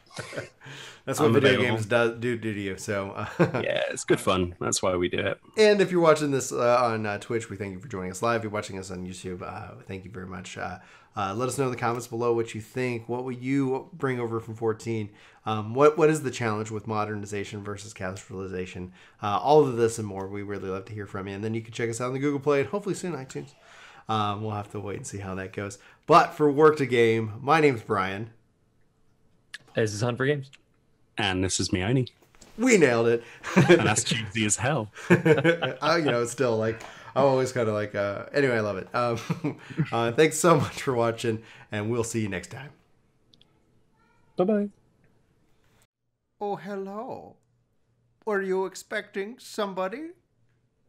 A: That's what video games do to you. So
C: yeah, it's good fun. That's why we do it.
A: And if you're watching this on Twitch, we thank you for joining us live. If you're watching us on YouTube, thank you very much. Let us know in the comments below what you think. What will you bring over from 14? What is the challenge with modernization versus casualization? All of this and more. We really love to hear from you. And then you can check us out on the Google Play and hopefully soon iTunes. We'll have to wait and see how that goes. But for Work to Game, my name's Brian.
B: This is Hunt for Games.
C: And this is Meoni.
A: We nailed it.
C: And that's cheesy as hell.
A: It's still like, I'm always kind of like, anyway, I love it. Thanks so much for watching, and we'll see you next time.
C: Bye-bye.
A: Oh, hello. Were you expecting somebody?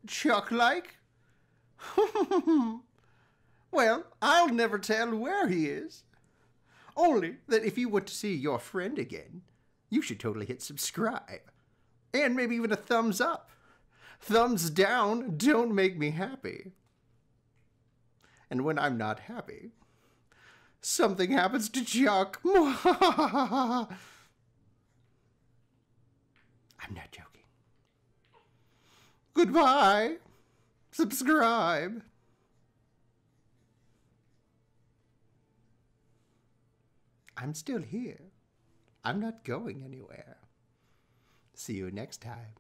A: Chuck-like? Well, I'll never tell where he is. Only that if you want to see your friend again, you should totally hit subscribe. And maybe even a thumbs up. Thumbs down don't make me happy. And when I'm not happy, something happens to Chuck. I'm not joking. Goodbye. Subscribe. I'm still here. I'm not going anywhere. See you next time.